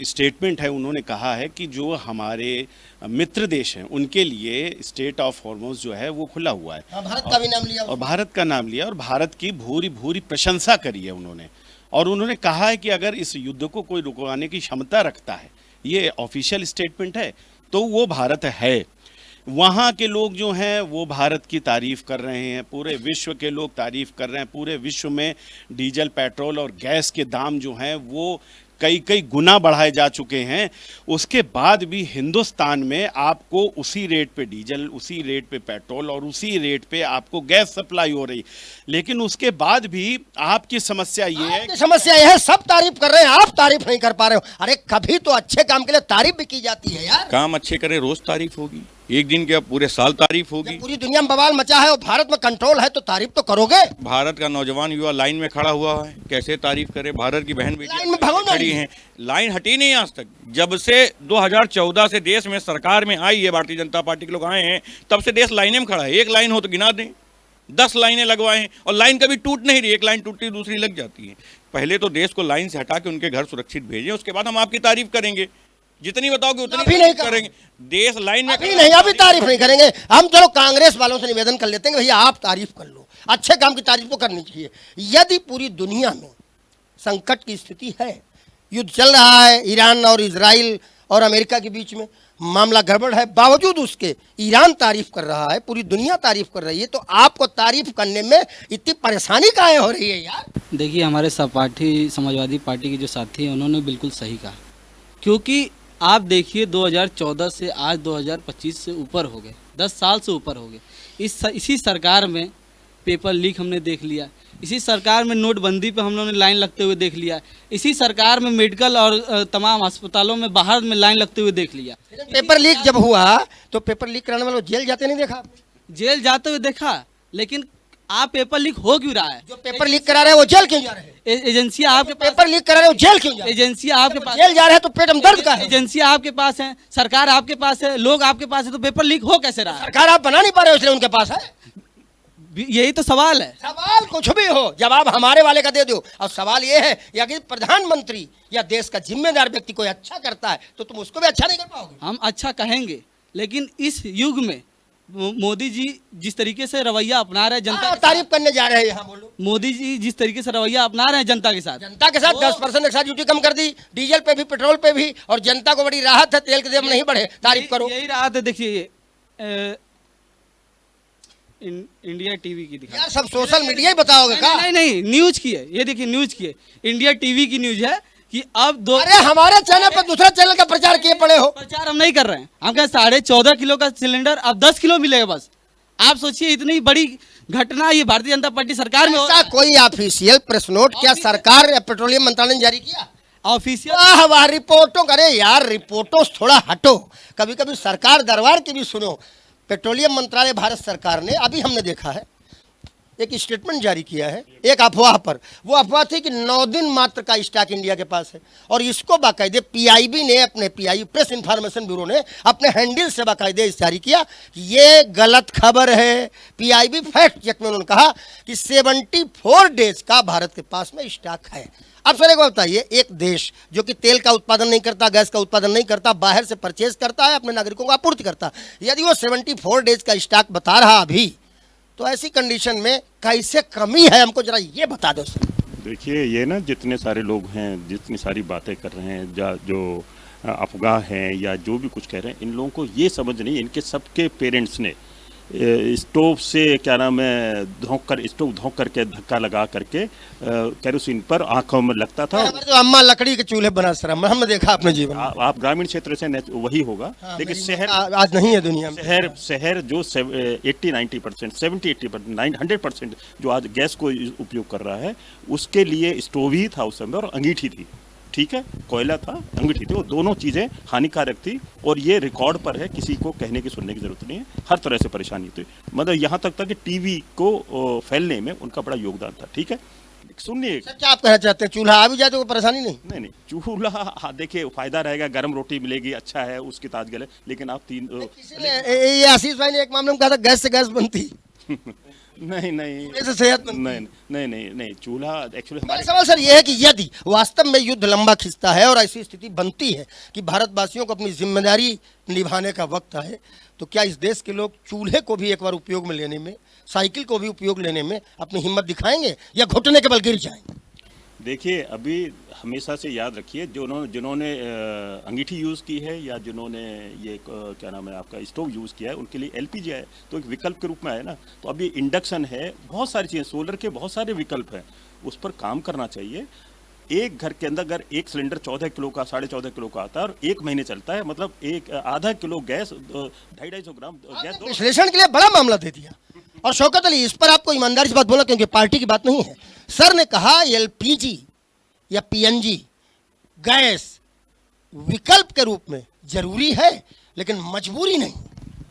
स्टेटमेंट है, उन्होंने कहा है कि जो हमारे मित्र देश हैं उनके लिए स्टेट ऑफ हॉर्मोज जो है वो खुला हुआ है। भारत का भी नाम लिया, और भारत का नाम लिया, और भारत की भूरी भूरी प्रशंसा करी है उन्होंने, और उन्होंने कहा है कि अगर इस युद्ध को कोई रुकवाने की क्षमता रखता है, ये ऑफिशियल स्टेटमेंट है, तो वो भारत है। वहाँ के लोग जो हैं वो भारत की तारीफ़ कर रहे हैं, पूरे विश्व के लोग तारीफ़ कर रहे हैं। पूरे विश्व में डीजल, पेट्रोल और गैस के दाम जो हैं वो कई गुना बढ़ाए जा चुके हैं। उसके बाद भी हिंदुस्तान में आपको उसी रेट पे डीजल, उसी रेट पे पेट्रोल और उसी रेट पे आपको गैस सप्लाई हो रही, लेकिन उसके बाद भी आपकी समस्या ये है, समस्या यह है सब तारीफ कर रहे हैं, आप तारीफ नहीं कर पा रहे हो। अरे कभी तो अच्छे काम के लिए तारीफ भी की जाती है यार। काम अच्छे करे रोज तारीफ होगी, एक दिन के पूरे साल तारीफ होगी। पूरी दुनिया में बवाल मचा है और भारत में कंट्रोल है, तो तारीफ तो करोगे। भारत का नौजवान युवा लाइन में खड़ा हुआ है, कैसे तारीफ करे? भारत की बहन बेटियां खड़ी हैं, लाइन हटी नहीं आज तक। जब से 2014 से देश में सरकार में आई है भारतीय जनता पार्टी के लोग आए हैं, तब से देश लाइनें में खड़ा है। एक लाइन हो तो गिना दें, 10 लाइनें लगवाए हैं, और लाइन कभी टूट नहीं रही। एक लाइन टूटती दूसरी लग जाती है। पहले तो देश को लाइन से हटा के उनके घर सुरक्षित भेजें, उसके बाद हम आपकी तारीफ करेंगे। जितनी बताओगे उतनी अभी नहीं करेंगे। देश लाइन में अभी तारीफ नहीं करेंगे हम। चलो कांग्रेस वालों से निवेदन कर लेते हैं, भैया आप तारीफ कर लो, अच्छे काम की तारीफ तो करनी चाहिए। यदि पूरी दुनिया में संकट की स्थिति है, युद्ध चल रहा है, ईरान और इजराइल और अमेरिका के बीच में मामला गड़बड़ है, बावजूद उसके ईरान तारीफ कर रहा है, पूरी दुनिया तारीफ कर रही है, तो आपको तारीफ करने में इतनी परेशानी काहे हो रही है यार? देखिए, हमारे सहपाठी समाजवादी पार्टी के जो साथी हैं उन्होंने बिल्कुल सही कहा, क्योंकि आप देखिए 2014 से आज 2025 से ऊपर हो गए, 10 साल से ऊपर हो गए। इसी सरकार में पेपर लीक हमने देख लिया, इसी सरकार में नोटबंदी पे हम लोगों ने लाइन लगते हुए देख लिया, इसी सरकार में मेडिकल और तमाम अस्पतालों में बाहर में लाइन लगते हुए देख लिया। पेपर लीक जब हुआ तो पेपर लीक कराने वालों जेल जाते नहीं देखा आपने? जेल जाते हुए देखा, लेकिन आप पेपर लीक हो क्यों रहा है? जो पेपर लीक करा रहे हैं वो जेल क्यों जा रहे हैं? एजेंसियां आपके पास, पेपर लीक करा रहे हैं वो जेल क्यों जा रहे हैं? एजेंसियां आपके पास, जेल जा रहे हैं तो पेट में दर्द का है। एजेंसियां आपके पास है, सरकार आपके पास है, लोग आपके पास है, तो पेपर लीक हो कैसे रहा है? सरकार आप बना नहीं पा रहे हो इसलिए उनके पास है। यही तो सवाल है। सवाल कुछ भी हो, जवाब हमारे वाले का दे दो। और सवाल ये है कि अगर प्रधानमंत्री या देश का जिम्मेदार व्यक्ति कोई अच्छा करता है तो तुम उसको भी अच्छा नहीं कर पाओगे। हम अच्छा कहेंगे, लेकिन इस युग में मोदी जी जिस तरीके से रवैया अपना रहे हैं जनता के तारीफ करने जा रहे हैं यहाँ, बोलो। साथ, मोदी जी जिस तरीके से रवैया अपना रहे हैं जनता के साथ 10% एक्साइज ड्यूटी कम कर दी, डीजल पे भी पेट्रोल पे भी, और जनता को बड़ी राहत है, तेल के दाम नहीं बढ़े, तारीफ करो। यही राहत है। देखिए इंडिया टीवी की दिखा यार, सब सोशल मीडिया ही बताओगे का? नहीं नहीं, न्यूज की है ये, देखिए न्यूज की है, इंडिया टीवी की न्यूज है कि अब अरे हमारे चैनल पर दूसरा चैनल का प्रचार किए पड़े हो। प्रचार हम नहीं कर रहे हैं, हम कहा 14.5 किलो का सिलेंडर अब 10 किलो मिलेगा बस। आप सोचिए, इतनी बड़ी घटना ये भारतीय जनता पार्टी सरकार में ऐसा कोई ऑफिशियल प्रेस नोट क्या सरकार या पेट्रोलियम मंत्रालय ने जारी किया? ऑफिशियल वाह वाह, रिपोर्टों करे यार, रिपोर्टों से थोड़ा हटो, कभी कभी सरकार दरबार की भी सुनो। पेट्रोलियम मंत्रालय भारत सरकार ने, अभी हमने देखा है, एक स्टेटमेंट जारी किया है एक अफवाह पर। वो अफवाह थी कि 9 दिन मात्र का स्टॉक इंडिया के पास है, और इसको बाकायदे पीआईबी ने, अपने पीआई प्रेस इंफॉर्मेशन ब्यूरो ने अपने हैंडल से बाकायदे जारी किया कि ये गलत खबर है। पीआईबी फैक्ट चेक में उन्होंने कहा कि 74 डेज का भारत के पास में स्टॉक है। अब सर एक बात बताइए, एक देश जो कि तेल का उत्पादन नहीं करता, गैस का उत्पादन नहीं करता, बाहर से परचेज करता है, अपने नागरिकों को आपूर्ति करता, यदि वो 74 डेज का स्टॉक बता रहा अभी, तो ऐसी कंडीशन में कैसे कमी है, हमको जरा ये बता दो सर। देखिए, ये ना जितने सारे लोग हैं, जितनी सारी बातें कर रहे हैं, जो अफवाह हैं या जो भी कुछ कह रहे हैं, इन लोगों को ये समझ नहीं, इनके सबके पेरेंट्स ने स्टोव से क्या नाम है स्टोव धोंक करके धक्का लगा करके केरोसिन पर आंखों में लगता था। तो अम्मा लकड़ी के चूल्हे बना सर, हमने देखा अपने जीवन में। आप ग्रामीण क्षेत्र से वही होगा, लेकिन शहर आज नहीं है दुनिया में। शहर जो 80-90%, 70-80%, 100% जो आज गैस को उपयोग कर रहा है, उसके लिए स्टोव ही था उस समय और अंगीठी थी। ठीक है, कोयला था, अंगीठी थी, वो दोनों चीज़ें हानिकारक थी, और ये रिकॉर्ड पर है, किसी को कहने की सुनने की जरूरत नहीं है। हर तरह से परेशानी थी, मतलब यहाँ तक था कि टीवी को फैलने में उनका बड़ा योगदान था। ठीक है, सुनिए, क्या आप कहना चाहते हैं? चूल्हा आ भी जाए तो कोई परेशानी नहीं? नहीं, चूल्हा, हाँ देखिए, फायदा रहेगा, गर्म रोटी मिलेगी, अच्छा है, उसकी ताज गले, लेकिन आप ये आशीष भाई ने एक मामले में कहा था गैस से गैस बनती नहीं, चूल्हा एक्चुअली हमारा सवाल सर ये है कि यदि वास्तव में युद्ध लंबा खिंचता है और ऐसी स्थिति बनती है कि भारतवासियों को अपनी जिम्मेदारी निभाने का वक्त है, तो क्या इस देश के लोग चूल्हे को भी एक बार उपयोग में लेने में, साइकिल को भी उपयोग लेने में अपनी हिम्मत दिखाएंगे या घुटने के बल गिर जाएंगे? देखिए, अभी हमेशा से याद रखिए, जिन्होंने अंगीठी यूज़ की है या जिन्होंने ये क्या नाम है आपका स्टोव यूज़ किया है, उनके लिए एलपीजी है तो एक विकल्प के रूप में है ना। तो अभी इंडक्शन है, बहुत सारी चीज़ें, सोलर के बहुत सारे विकल्प हैं, उस पर काम करना चाहिए। एक घर के अंदर अगर एक सिलेंडर 14 किलो का, 14.5 किलो का आता है और 1 महीने चलता है, मतलब एक आधा किलो गैस, 250-250 ग्राम गैस। विश्लेषण के लिए बड़ा मामला दे दिया। और शौकत अली, इस पर आपको ईमानदारी से बात बोला, क्योंकि पार्टी की बात नहीं है। सर ने कहा एलपीजी या पीएनजी गैस विकल्प के रूप में जरूरी है, लेकिन मजबूरी नहीं।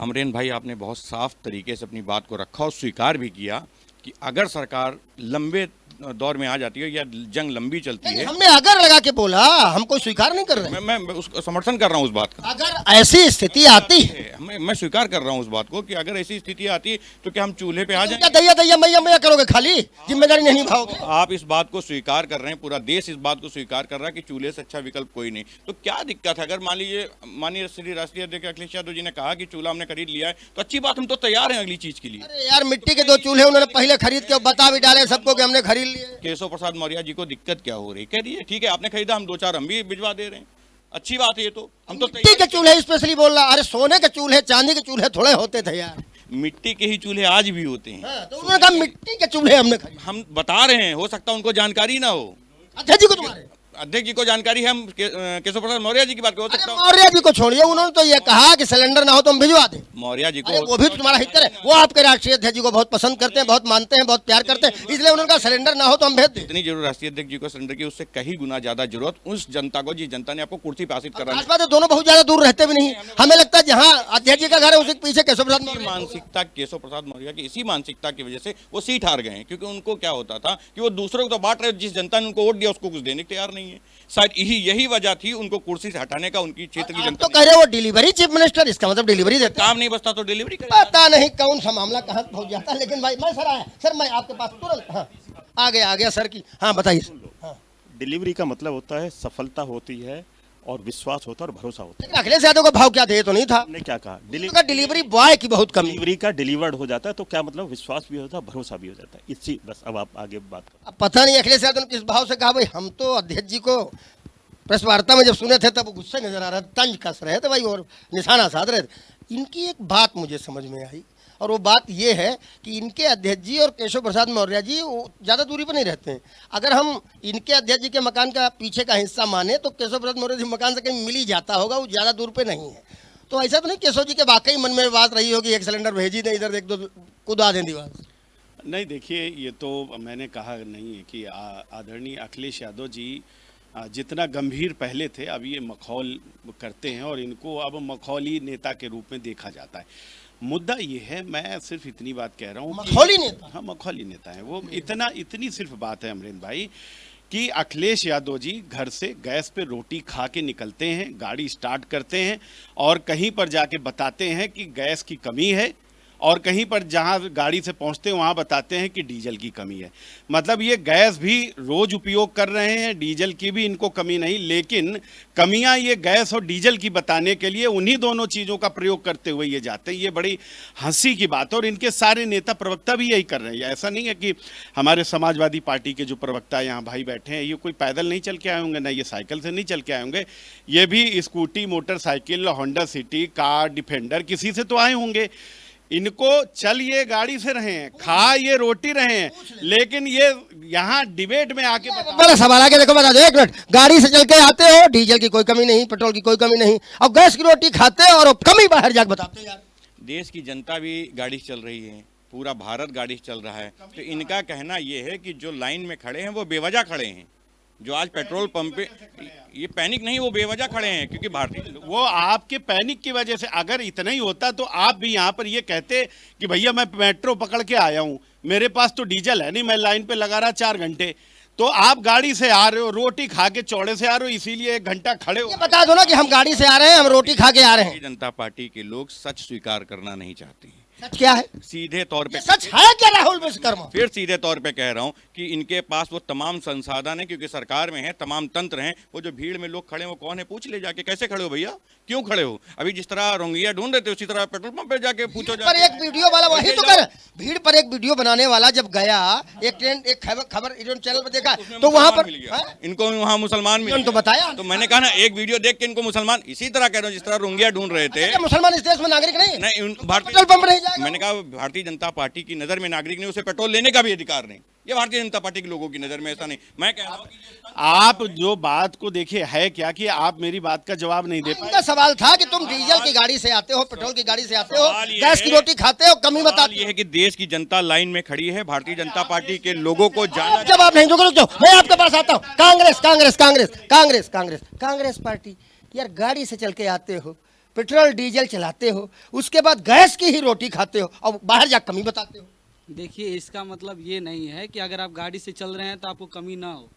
अमरेन भाई, आपने बहुत साफ तरीके से अपनी बात को रखा और स्वीकार भी किया कि अगर सरकार लंबे दौर में आ जाती है या जंग लंबी चलती है। हमने अगर लगा के बोला, हम कोई स्वीकार नहीं कर रहे। मैं उसका समर्थन कर रहा हूँ उस बात का। अगर ऐसी स्थिति आती है, मैं स्वीकार कर रहा हूँ उस बात को कि अगर ऐसी स्थिति आती है तो क्या हम चूल्हे पे आ जाएंगे? क्या दैया दैया मैया मैया करोगे, खाली जिम्मेदारी नहीं निभाओगे? आप इस बात को स्वीकार कर रहे हैं, पूरा देश इस बात को स्वीकार कर रहा है कि चूल्हे से अच्छा विकल्प कोई नहीं, तो क्या दिक्कत है? अगर मान लीजिए माननीय श्री राष्ट्रीय अध्यक्ष अखिलेश यादव जी ने कहा कि चूल्हा हमने खरीद लिया है, तो अच्छी बात, हम तो तैयार हैं अगली चीज के लिए। अरे यार, मिट्टी के 2 चूल्हे उन्होंने पहले खरीद के बता भी डाले सबको कि हमने खरीद लिए। केशव प्रसाद मौर्य जी को दिक्कत क्या हो रही? कह दिए ठीक है, आपने खरीदा, हम 2-4 हम भी भिजवा दे रहे हैं। अच्छी बात है ये तो, हम तो मिट्टी के चूल्हे स्पेशली बोल रहा, अरे सोने के चूल्हे चांदी के चूल्हे थोड़े होते थे यार। मिट्टी के ही चूल्हे आज भी होते हैं। हाँ, तो उन्होंने कहा मिट्टी के चूल्हे हमने खरीदे। हम बता रहे हैं, हो सकता है उनको जानकारी ना हो। अध्यक्ष जी को तुम्हारे अध्यक्ष जी को जानकारी है, हम केशव प्रसाद मौर्य जी की बात करो। अरे मौर्य जी को छोड़िए, उन्होंने तो ये कहा कि सिलेंडर ना हो तो हम भिजवा दें। मौर्य जी अरे को वो भी तो तुम्हारा हित है, वो आपके राष्ट्रीय अध्यक्ष जी को बहुत पसंद करते हैं, बहुत मानते हैं, बहुत प्यार करते हैं, इसलिए उन्होंने कहा सिलेंडर ना हो तो हम भेज दें। इतनी जरूरत राष्ट्रीय अध्यक्ष जी को सिलेंडर की, उससे कहीं गुना ज्यादा जरूरत उस जनता को जिस जनता ने आपको कुर्सी पे आसित करा। खास बात है दोनों बहुत ज्यादा दूर रहते भी नहीं, हमें लगता है जहाँ अध्यक्ष जी का घर है उसके पीछे केशव प्रसाद मौर्य। मानसिकता केशव प्रसाद मौर्य की इसी मानसिकता की वजह से वो सीट हार गए हैं, क्योंकि उनको क्या होता था कि वो दूसरों को तो बांट रहे, जिस जनता ने उनको वोट दिया उसको कुछ देने को तैयार नहीं है। शायद यही वजह थी उनको कुर्सी से हटाने का, उनकी क्षेत्र की आप जनता तो कह रहे हो वो डिलीवरी चीफ मिनिस्टर, इसका मतलब डिलीवरी देते हैं। काम नहीं बचता तो डिलीवरी करे। पता नहीं कौन सा मामला कहाँ पहुंच जाता है, लेकिन भाई मैं सर आया सर, मैं आपके पास तुरंत। हाँ आ गया सर की। हाँ बताइए। हाँ डिलीवरी का मतलब होता है सफलता होती है और विश्वास होता है और भरोसा होता है। लेकिन अखिलेश यादव का भाव क्या थे, ये तो नहीं था। हमने क्या कहा, डिलीवरी बॉय की बहुत कमी। डिलीवरी का डिलीवर्ड हो जाता है तो क्या मतलब, विश्वास भी होता है, भरोसा भी हो जाता है। इसी बस, अब आप आगे बात करो। अब पता नहीं अखिलेश यादव ने किस भाव से कहा, भाई हम तो अध्यक्ष जी को प्रेस वार्ता में जब सुने थे तब वो गुस्से नजर आ रहा था, तंज कस रहे थे भाई और निशाना साध रहे थे। इनकी एक बात मुझे समझ में आई, और वो बात ये है कि इनके अध्यक्ष जी और केशव प्रसाद मौर्य जी ज़्यादा दूरी पर नहीं रहते हैं। अगर हम इनके अध्यक्ष जी के मकान का पीछे का हिस्सा माने तो केशव प्रसाद मौर्य जी मकान से कहीं मिल ही जाता होगा, वो ज़्यादा दूर पे नहीं है। तो ऐसा तो नहीं केशव जी के वाकई मन में बात रही होगी, एक सिलेंडर भेजी नहीं, इधर एक दो कुदा दें दीवार। नहीं देखिए, ये तो मैंने कहा नहीं है कि आदरणीय अखिलेश यादव जी जितना गंभीर पहले थे अब ये मखौल करते हैं और इनको अब मखौली नेता के रूप में देखा जाता है। मुद्दा ये है, मैं सिर्फ इतनी बात कह रहा हूँ, मखौली नेता। हाँ मखौली नेता है वो, इतनी सिर्फ बात है अमरेंद्र भाई कि अखिलेश यादव जी घर से गैस पे रोटी खा के निकलते हैं, गाड़ी स्टार्ट करते हैं और कहीं पर जाके बताते हैं कि गैस की कमी है, और कहीं पर जहां गाड़ी से पहुंचते हैं वहां बताते हैं कि डीजल की कमी है। मतलब ये गैस भी रोज उपयोग कर रहे हैं, डीजल की भी इनको कमी नहीं, लेकिन कमियां ये गैस और डीजल की बताने के लिए उन्हीं दोनों चीज़ों का प्रयोग करते हुए ये जाते हैं। ये बड़ी हंसी की बात है और इनके सारे नेता प्रवक्ता भी यही कर रहे हैं। ऐसा नहीं है कि हमारे समाजवादी पार्टी के जो प्रवक्ता यहाँ भाई बैठे हैं ये कोई पैदल नहीं चल के आए होंगे, ना ये साइकिल से नहीं चल के आए होंगे, ये भी scooty, motorcycle, Honda city, car, defender किसी से तो आए होंगे। इनको चल ये गाड़ी से रहे हैं, खा ये रोटी रहे हैं, लेकिन ये यहाँ डिबेट में आके बड़ा सवाल आके देखो, बता दो एक मिनट, गाड़ी से चल के आते हो, डीजल की कोई कमी नहीं, पेट्रोल की कोई कमी नहीं, और गैस की रोटी खाते हो और कमी बाहर जाके बताते हो। यार देश की जनता भी गाड़ी से चल रही है, पूरा भारत गाड़ी से चल रहा है, तो इनका कहना ये है कि जो लाइन में खड़े हैं वो बेवजह खड़े हैं। जो आज पेट्रोल पंप पे ये पैनिक नहीं, वो बेवजह खड़े हैं क्योंकि भारतीय, वो आपके पैनिक की वजह से। अगर इतना ही होता तो आप भी यहाँ पर ये कहते कि भैया मैं मेट्रो पकड़ के आया हूँ, मेरे पास तो डीजल है नहीं, मैं लाइन पे लगा रहा 4 घंटे, तो आप गाड़ी से आ रहे हो, रोटी खा के चौड़े से आ रहे हो, इसीलिए 1 घंटा खड़े हो। ये बता दो ना कि हम गाड़ी से आ रहे हैं, हम रोटी खा के आ रहे हैं। जनता पार्टी के लोग सच स्वीकार करना नहीं चाहते। सच क्या है? सीधे तौर पे सच है क्या राहुल विश्वकर्मा? फिर सीधे तौर पे कह रहा हूँ कि इनके पास वो तमाम संसाधन है, क्योंकि सरकार में है, तमाम तंत्र हैं। वो जो भीड़ में लोग खड़े हैं वो कौन है, पूछ ले जाके, कैसे खड़े हो भैया, क्यों खड़े हो? अभी जिस तरह रोंगिया ढूंढ रहे थे उसी तरह पेट्रोल पंप पे जाके पूछो। पर एक वीडियो वाला वही तो कर, भीड़ पर एक वीडियो बनाने वाला जब गया, एक खबर चैनल पर देखा तो वहां पर इनको वहाँ मुसलमान मिल तो बताया, तो मैंने कहा ना एक वीडियो देख के इनको मुसलमान, इसी तरह कह रहा हूँ जिस तरह रोंगिया ढूंढ रहे थे। मुसलमान इस देश में नागरिक नहीं, भारतीय पंप नहीं जाएगा। मैंने कहा भारतीय जनता पार्टी की नजर में नागरिक नहीं, उसे पेट्रोल लेने का भी अधिकार नहीं। ये भारतीय जनता पार्टी के लोगों की नजर में ऐसा नहीं। मैं कह रहा हूं कि आप जो बात को देखिए है क्या कि आप मेरी बात का जवाब नहीं दे पाए। इनका सवाल था कि तुम डीजल की गाड़ी से आते हो, पेट्रोल की गाड़ी से आते हो, गैस की रोटी खाते हो, कमी बताते हो। ये है कि देश की जनता लाइन में खड़ी है, भारतीय जनता पार्टी के लोगों को जाना। जवाब नहीं दोगे रुक जाओ, मैं आपके पास आता हूँ। कांग्रेस कांग्रेस कांग्रेस कांग्रेस कांग्रेस कांग्रेस पार्टी, यार गाड़ी से चल के आते हो, पेट्रोल डीजल चलाते हो, उसके बाद गैस की ही रोटी खाते हो और बाहर जा कमी बताते हो। देखिए इसका मतलब ये नहीं है कि अगर आप गाड़ी से चल रहे हैं तो आपको कमी ना हो,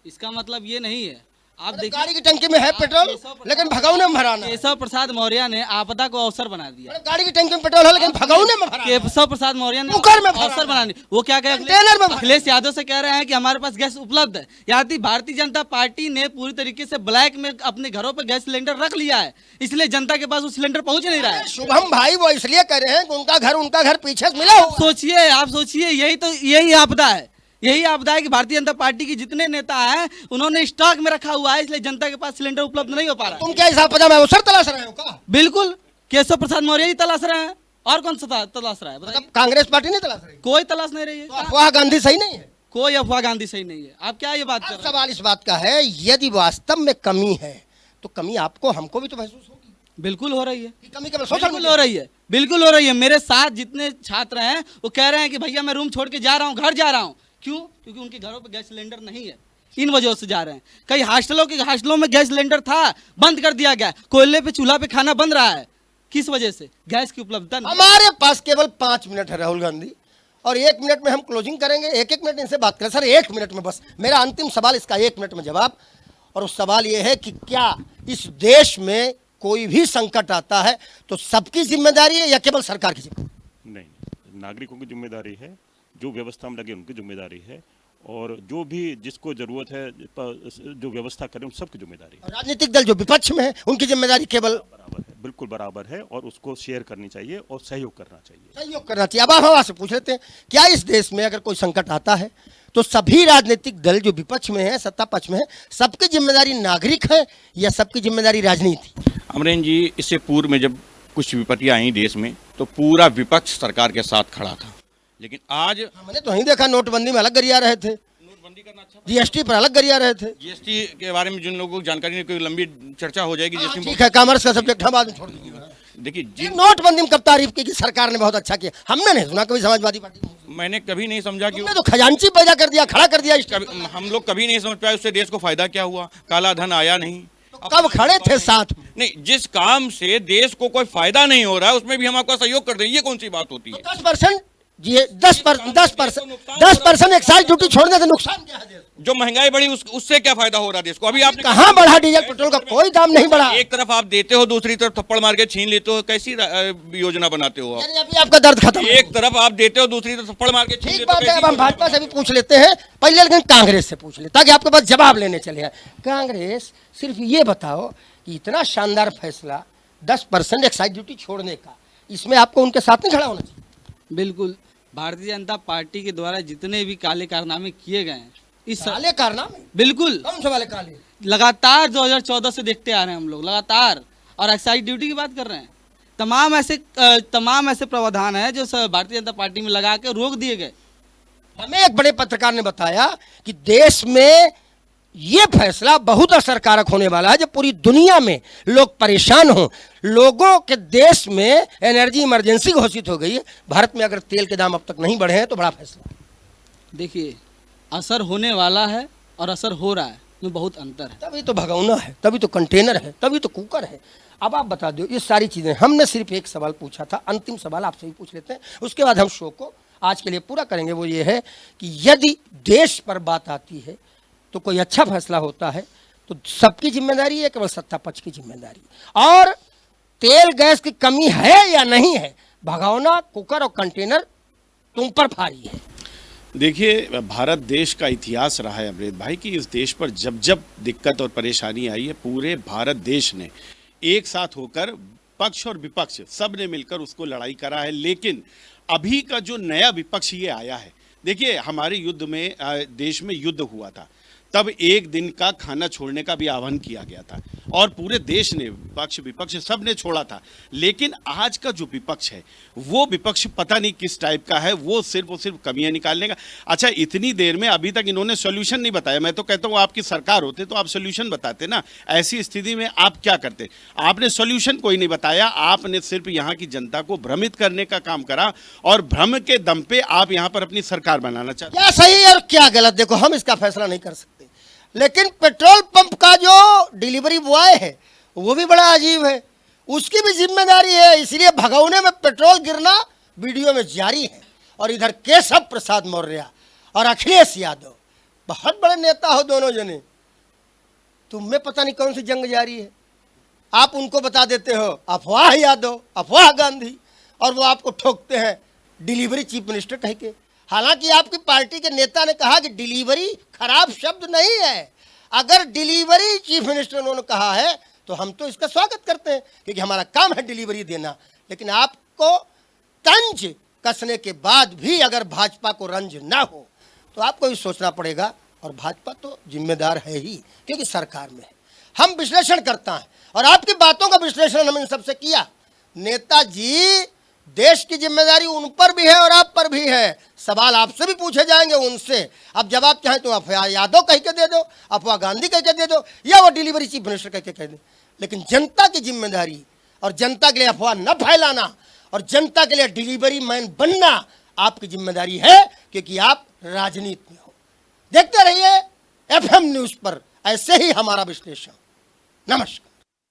इसका मतलब ये नहीं है। आप देखिए गाड़ी की टंकी में है पेट्रोल, लेकिन भगौने में भराना। केशव प्रसाद मौर्य ने आपदा को अवसर बना दिया। गाड़ी की टंकी में पेट्रोल है लेकिन भगौने में भराना। केशव प्रसाद मौर्य ने कुकर में अवसर बना दिया। वो क्या कह कंटेनर में अखिलेश यादव से कह रहे हैं कि हमारे पास गैस उपलब्ध है। यहाँ भारतीय जनता पार्टी ने पूरी तरीके से ब्लैक में अपने घरों पर गैस सिलेंडर रख लिया है, इसलिए जनता के पास वो सिलेंडर पहुंच नहीं रहा है। शुभम भाई वो इसलिए कह रहे हैं कि उनका घर पीछे से मिला हो। सोचिए, आप सोचिए, यही आपदा है, यही आपदा है कि भारतीय जनता पार्टी की जितने नेता हैं उन्होंने स्टॉक में रखा हुआ है, इसलिए जनता के पास सिलेंडर उपलब्ध नहीं हो पा रहा है। तुम क्या हिसाब पता मैं अवसर तलाश रहे हो का? बिल्कुल, केशव प्रसाद मौर्य ही तलाश रहे हैं, और कौन सा तलाश रहा है बताइए? मतलब कांग्रेस पार्टी नहीं तलाश रही? कोई तलाश नहीं रही है, तो अफवाह गांधी सही नहीं है? कोई अफवाह गांधी सही नहीं है। आप क्या ये बात कर अब रहे हैं? सवाल इस बात का है, यदि वास्तव में कमी है तो कमी आपको हमको भी तो महसूस होगी बिल्कुल हो रही है, कि कमी केवल सोशल बिल्कुल हो रही है, बिल्कुल हो रही है। मेरे साथ जितने छात्र हैं वो कह रहे हैं कि भैया मैं रूम छोड़ के जा रहा हूँ, घर जा रहा हूँ। क्यों? क्योंकि उनके घरों पे गैस सिलेंडर नहीं है, इन वजह से जा रहे हैं। कई हॉस्टलों में गैस सिलेंडर था, बंद कर दिया गया। कोयले पे चूल्हा पे खाना बन रहा है, किस वजह से? गैस की उपलब्धता नहीं। हमारे पास केवल 5 मिनट है राहुल गांधी, और 1 मिनट में हम क्लोजिंग करेंगे। 1-1 मिनट इनसे बात करें सर, 1 मिनट में बस मेरा अंतिम सवाल, इसका 1 मिनट में जवाब। और उस सवाल ये है कि क्या इस देश में कोई भी संकट आता है तो सबकी जिम्मेदारी है या केवल सरकार की जिम्मेदारी? नहीं, नागरिकों की जिम्मेदारी है, जो व्यवस्था में लगे उनकी जिम्मेदारी है, और जो भी जिसको जरूरत है जो व्यवस्था करें उन सबकी जिम्मेदारी है। राजनीतिक दल जो विपक्ष में है उनकी जिम्मेदारी केवल बराबर है, बिल्कुल बराबर है, और उसको शेयर करनी चाहिए और सहयोग करना चाहिए। सहयोग करना चाहिए। अब हम आपसे पूछ लेते हैं, क्या इस देश में अगर कोई संकट आता है तो सभी राजनीतिक दल जो विपक्ष में है, सत्ता पक्ष में है, सबकी जिम्मेदारी नागरिक है या सबकी जिम्मेदारी राजनीति? अमरेंद्र जी, इससे पूर्व में जब कुछ विपत्तियां आई देश में तो पूरा विपक्ष सरकार के साथ खड़ा था, लेकिन आज हमने तो नहीं देखा, नोटबंदी में अलग गरिया रहे थे, नोटबंदी करना अच्छा, जीएसटी पर अलग गरिया रहे थे। जीएसटी के बारे में जिन लोगों को जानकारी नहीं, कोई लंबी चर्चा हो जाएगी जीएसटी। ठीक है, कॉमर्स का सब्जेक्ट हम बाद में छोड़ देंगे। देखिए ये नोटबंदी में कब तारीफ की कि सरकार ने बहुत अच्छा किया? हमने नहीं सुना कभी समाजवादी पार्टी ने। मैंने कभी नहीं समझा कि तुमने तो खजांची पैदा कर दिया, खड़ा कर दिया। हम लोग कभी नहीं समझ पाए उससे देश को फायदा क्या हुआ, काला धन आया नहीं। तो कब खड़े थे साथ में? नहीं, जिस काम से देश को कोई फायदा नहीं हो रहा है उसमें भी हम आपका सहयोग कर दें, ये कौन सी बात होती है? 10% 10% एक्साइज ड्यूटी छोड़ने से नुकसान क्या है देश को? जो महंगाई बढ़ी उससे क्या फायदा हो रहा है देश को? अभी आपने कहाँ बढ़ा? डीजल पेट्रोल का कोई दाम नहीं बढ़ा। एक तरफ आप देते हो, दूसरी तरफ थप्पड़ मार के छीन लेते हो, कैसी योजना बनाते हो आप? यानी अभी आपका दर्द खत्म। एक तरफ आप देते हो, दूसरी तरफ थप्पड़ मार के छीन ठीक लेते हो, बात है। अब कैसी हम योजना भाजपा से भी पूछ लेते हैं पहले, लेकिन कांग्रेस से पूछ ले ताकि आपके पास जवाब लेने चले आए। कांग्रेस, सिर्फ ये बताओ कि इतना शानदार फैसला 10% एक्साइज ड्यूटी छोड़ने का, इसमें आपको उनके साथ नहीं खड़ा होना चाहिए? बिल्कुल, भारतीय जनता पार्टी के द्वारा जितने भी काले कारनामे किए गए हैं इस काले कारनामे? बिल्कुल कौन से वाले काले? लगातार 2014 से देखते आ रहे हैं हम लोग लगातार। और एक्साइज ड्यूटी की बात कर रहे हैं, तमाम ऐसे प्रावधान है जो भारतीय जनता पार्टी में लगा के रोक दिए गए। हमें एक बड़े पत्रकार ने बताया कि देश में ये फैसला बहुत असरकारक होने वाला है, जब पूरी दुनिया में लोग परेशान हों, लोगों के देश में एनर्जी इमरजेंसी घोषित हो गई है, भारत में अगर तेल के दाम अब तक नहीं बढ़े हैं तो बड़ा फैसला। देखिए, असर होने वाला है और असर हो रहा है, में बहुत अंतर है। तभी तो भगौना है, तभी तो कंटेनर है, तभी तो कुकर है। अब आप बता दो ये सारी चीजें। हमने सिर्फ एक सवाल पूछा था, अंतिम सवाल आपसे भी पूछ लेते हैं, उसके बाद हम शो को आज के लिए पूरा करेंगे। वो ये है कि यदि देश पर बात आती है तो कोई अच्छा फैसला होता है तो सबकी जिम्मेदारी है, केवल सत्ता पक्ष की जिम्मेदारी? और तेल गैस की कमी है या नहीं है, भगौना, कुकर और कंटेनर तुम पर भारी है। देखिए, भारत देश का इतिहास रहा है अमृत भाई कि इस देश पर जब जब दिक्कत और परेशानी आई है, पूरे भारत देश ने एक साथ होकर, पक्ष और विपक्ष सब ने मिलकर उसको लड़ाई करा है। लेकिन अभी का जो नया विपक्ष ये आया है, देखिए हमारे युद्ध में, देश में युद्ध हुआ था, तब एक दिन का खाना छोड़ने का भी आह्वान किया गया था और पूरे देश ने, पक्ष विपक्ष सब ने छोड़ा था। लेकिन आज का जो विपक्ष है वो विपक्ष पता नहीं किस टाइप का है, वो सिर्फ और सिर्फ कमियां निकालने का। अच्छा, इतनी देर में अभी तक इन्होंने सॉल्यूशन नहीं बताया। मैं तो कहता हूँ आपकी सरकार होते तो आप सॉल्यूशन बताते ना। ऐसी स्थिति में आप क्या करते? आपने सॉल्यूशन कोई नहीं बताया, आपने सिर्फ यहाँ की जनता को भ्रमित करने का काम करा और भ्रम के दम पे आप यहाँ पर अपनी सरकार बनाना चाहते। क्या सही और क्या गलत, देखो हम इसका फैसला नहीं कर सकते, लेकिन पेट्रोल पंप का जो डिलीवरी बॉय है वो भी बड़ा अजीब है, उसकी भी जिम्मेदारी है। इसलिए भगौने में पेट्रोल गिरना वीडियो में जारी है। और इधर केशव प्रसाद मौर्य और अखिलेश यादव, बहुत बड़े नेता हो दोनों जने, तुम में पता नहीं कौन सी जंग जारी है। आप उनको बता देते हो अफवाह यादव, अफवाह गांधी, और वो आपको ठोकते हैं डिलीवरी चीफ मिनिस्टर कह के। हालांकि आपकी पार्टी के नेता ने कहा कि डिलीवरी खराब शब्द नहीं है। अगर डिलीवरी चीफ मिनिस्टर उन्होंने कहा है तो हम तो इसका स्वागत करते हैं, क्योंकि हमारा काम है डिलीवरी देना। लेकिन आपको तंज कसने के बाद भी अगर भाजपा को रंज ना हो तो आपको भी सोचना पड़ेगा। और भाजपा तो जिम्मेदार है ही, क्योंकि सरकार में है। हम विश्लेषण करता है और आपकी बातों का विश्लेषण हमने सबसे किया। नेताजी, देश की जिम्मेदारी उन पर भी है और आप पर भी है। सवाल आपसे भी पूछे जाएंगे, उनसे। अब जब आप चाहें तो अफवाह यादव कह के दे दो, अफवाह गांधी कह के दे दो, या वो डिलीवरी चीफ मिनिस्टर कह के कह दे। लेकिन जनता की जिम्मेदारी और जनता के लिए अफवाह न फैलाना और जनता के लिए डिलीवरी मैन बनना आपकी जिम्मेदारी है, क्योंकि आप राजनीति में हो। देखते रहिए FM न्यूज़ पर ऐसे ही हमारा विश्लेषण। नमस्कार।